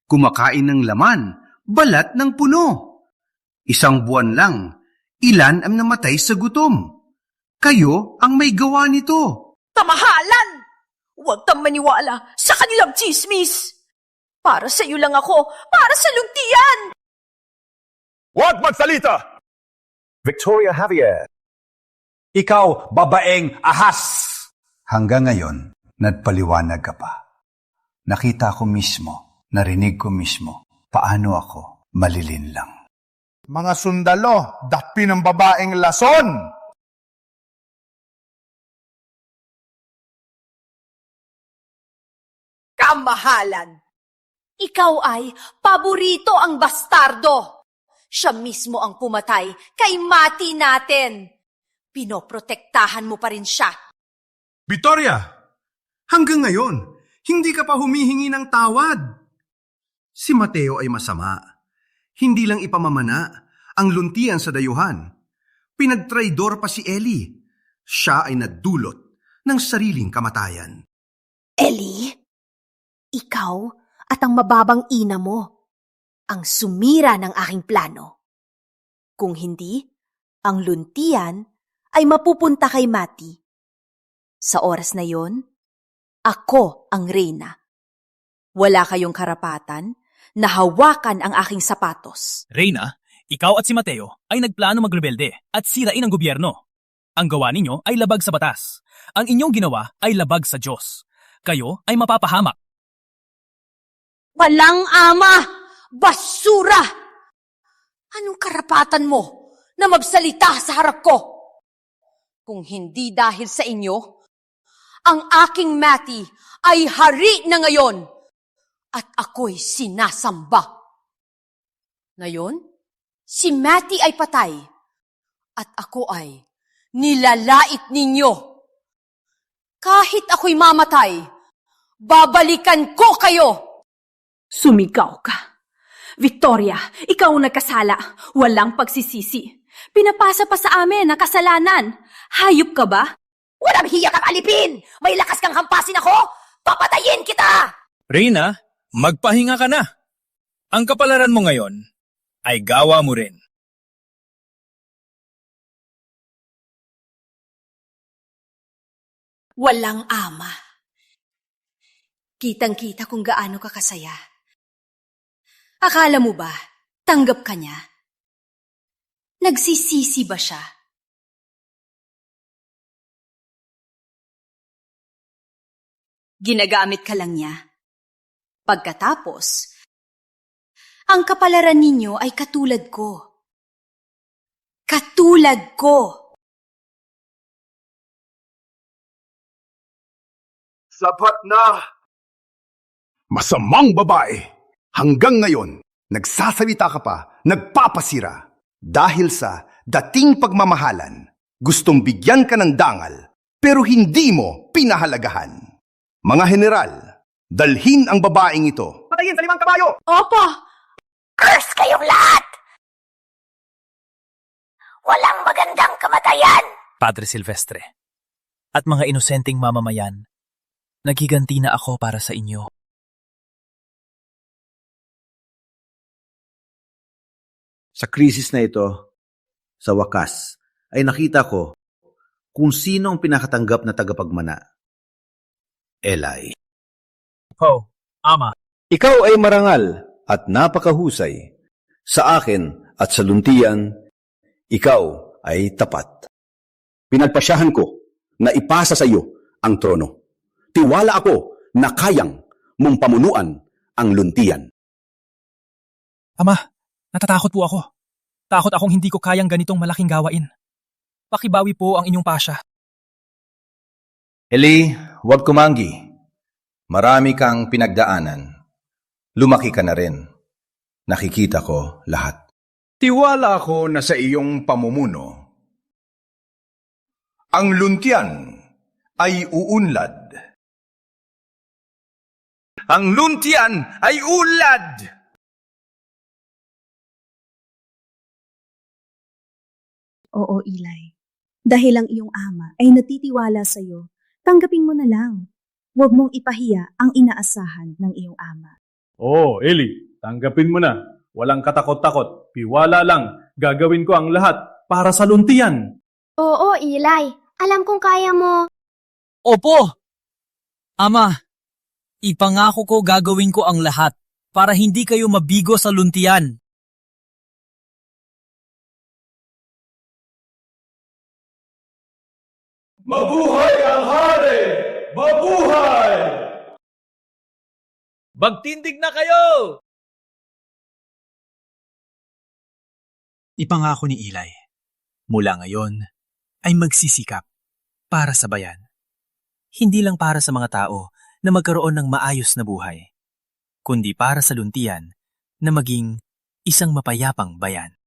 Kumakain ng laman, balat ng puno. Isang buwan lang, ilan ang namatay sa gutom. Kayo ang may gawa nito. Kamahalan! Huwag kang maniwala sa kanilang chismis. Para sa iyo lang ako, para sa Luntian! Huwag magsalita! Victoria Javier, ikaw babaeng ahas! Hanggang ngayon, nagpaliwanag ka pa. Nakita ko mismo, narinig ko mismo, paano ako malilinlang. Mga sundalo, dapi ng babaeng lason! Kamahalan! Ikaw ay paborito ang bastardo. Siya mismo ang pumatay kay Mati natin. Pinoprotektahan mo pa rin siya. Victoria, hanggang ngayon, hindi ka pa humihingi ng tawad. Si Mateo ay masama. Hindi lang ipamamana ang luntian sa dayuhan. Pinagtraidor pa si Eli. Siya ay nagdulot ng sariling kamatayan. Eli, ikaw at ang mababang ina mo ang sumira ng aking plano. Kung hindi, ang luntian ay mapupunta kay Mati. Sa oras na yon, ako ang reyna. Wala kayong karapatan na hawakan ang aking sapatos. Reyna, ikaw at si Mateo ay nagplano magrebelde at sirain ang gobyerno. Ang gawa ninyo ay labag sa batas. Ang inyong ginawa ay labag sa Diyos. Kayo ay mapapahamak. Walang ama! Basura! Anong karapatan mo na magsalita sa harap ko? Kung hindi dahil sa inyo, ang aking Matty ay hari na ngayon at ako'y sinasamba. Ngayon, si Matty ay patay at ako ay nilalait ninyo. Kahit ako'y mamatay, babalikan ko kayo! Sumigaw ka. Victoria, ikaw ang nagkasala. Walang pagsisisi. Pinapasa pa sa amin ang kasalanan. Hayop ka ba? Walang hiya kang alipin! May lakas kang hampasin ako! Papatayin kita! Reyna, magpahinga ka na. Ang kapalaran mo ngayon ay gawa mo rin. Walang ama. Kitang-kita kung gaano ka kasaya. Akala mo ba, tanggap ka niya? Nagsisisi ba siya? Ginagamit ka lang niya. Pagkatapos, ang kapalaran ninyo ay katulad ko. Katulad ko! Sapat na! Masamang babae! Hanggang ngayon, nagsasalita ka pa, nagpapasira. Dahil sa dating pagmamahalan, gustong bigyan ka ng dangal, pero hindi mo pinahalagahan. Mga general, dalhin ang babaeng ito. Patayin sa 5 kabayo! Opo! Curse kayong lahat! Walang magandang kamatayan! Padre Silvestre, at mga inosenteng mamamayan, nagiganti na ako para sa inyo. Sa krisis na ito, sa wakas, ay nakita ko kung sino ang pinakatanggap na tagapagmana. Eli. Oh, Ama. Ikaw ay marangal at napakahusay. Sa akin at sa luntian, ikaw ay tapat. Pinagpasyahan ko na ipasa sa iyo ang trono. Tiwala ako na kayang mong pamunuan ang luntian. Ama, natatakot po ako. Takot akong hindi ko kayang ganitong malaking gawain. Pakibawi po ang inyong pasya. Eli, huwag kumanggi. Marami kang pinagdaanan. Lumaki ka na rin. Nakikita ko lahat. Tiwala ako na sa iyong pamumuno, ang luntian ay uunlad. Ang luntian ay ulad! Oo, Eli. Dahil ang iyong ama ay natitiwala sa iyo, tanggapin mo na lang. Huwag mong ipahiya ang inaasahan ng iyong ama. Oh, Eli, tanggapin mo na. Walang katakot-takot. Piwala lang. Gagawin ko ang lahat para sa luntian. Oo, Eli. Alam kong kaya mo. Opo! Ama, ipangako ko gagawin ko ang lahat para hindi kayo mabigo sa luntian. Mabuhay ang hari! Mabuhay! Magtindig na kayo! Ipangako ni Eli, mula ngayon ay magsisikap para sa bayan. Hindi lang para sa mga tao na magkaroon ng maayos na buhay, kundi para sa luntian na maging isang mapayapang bayan.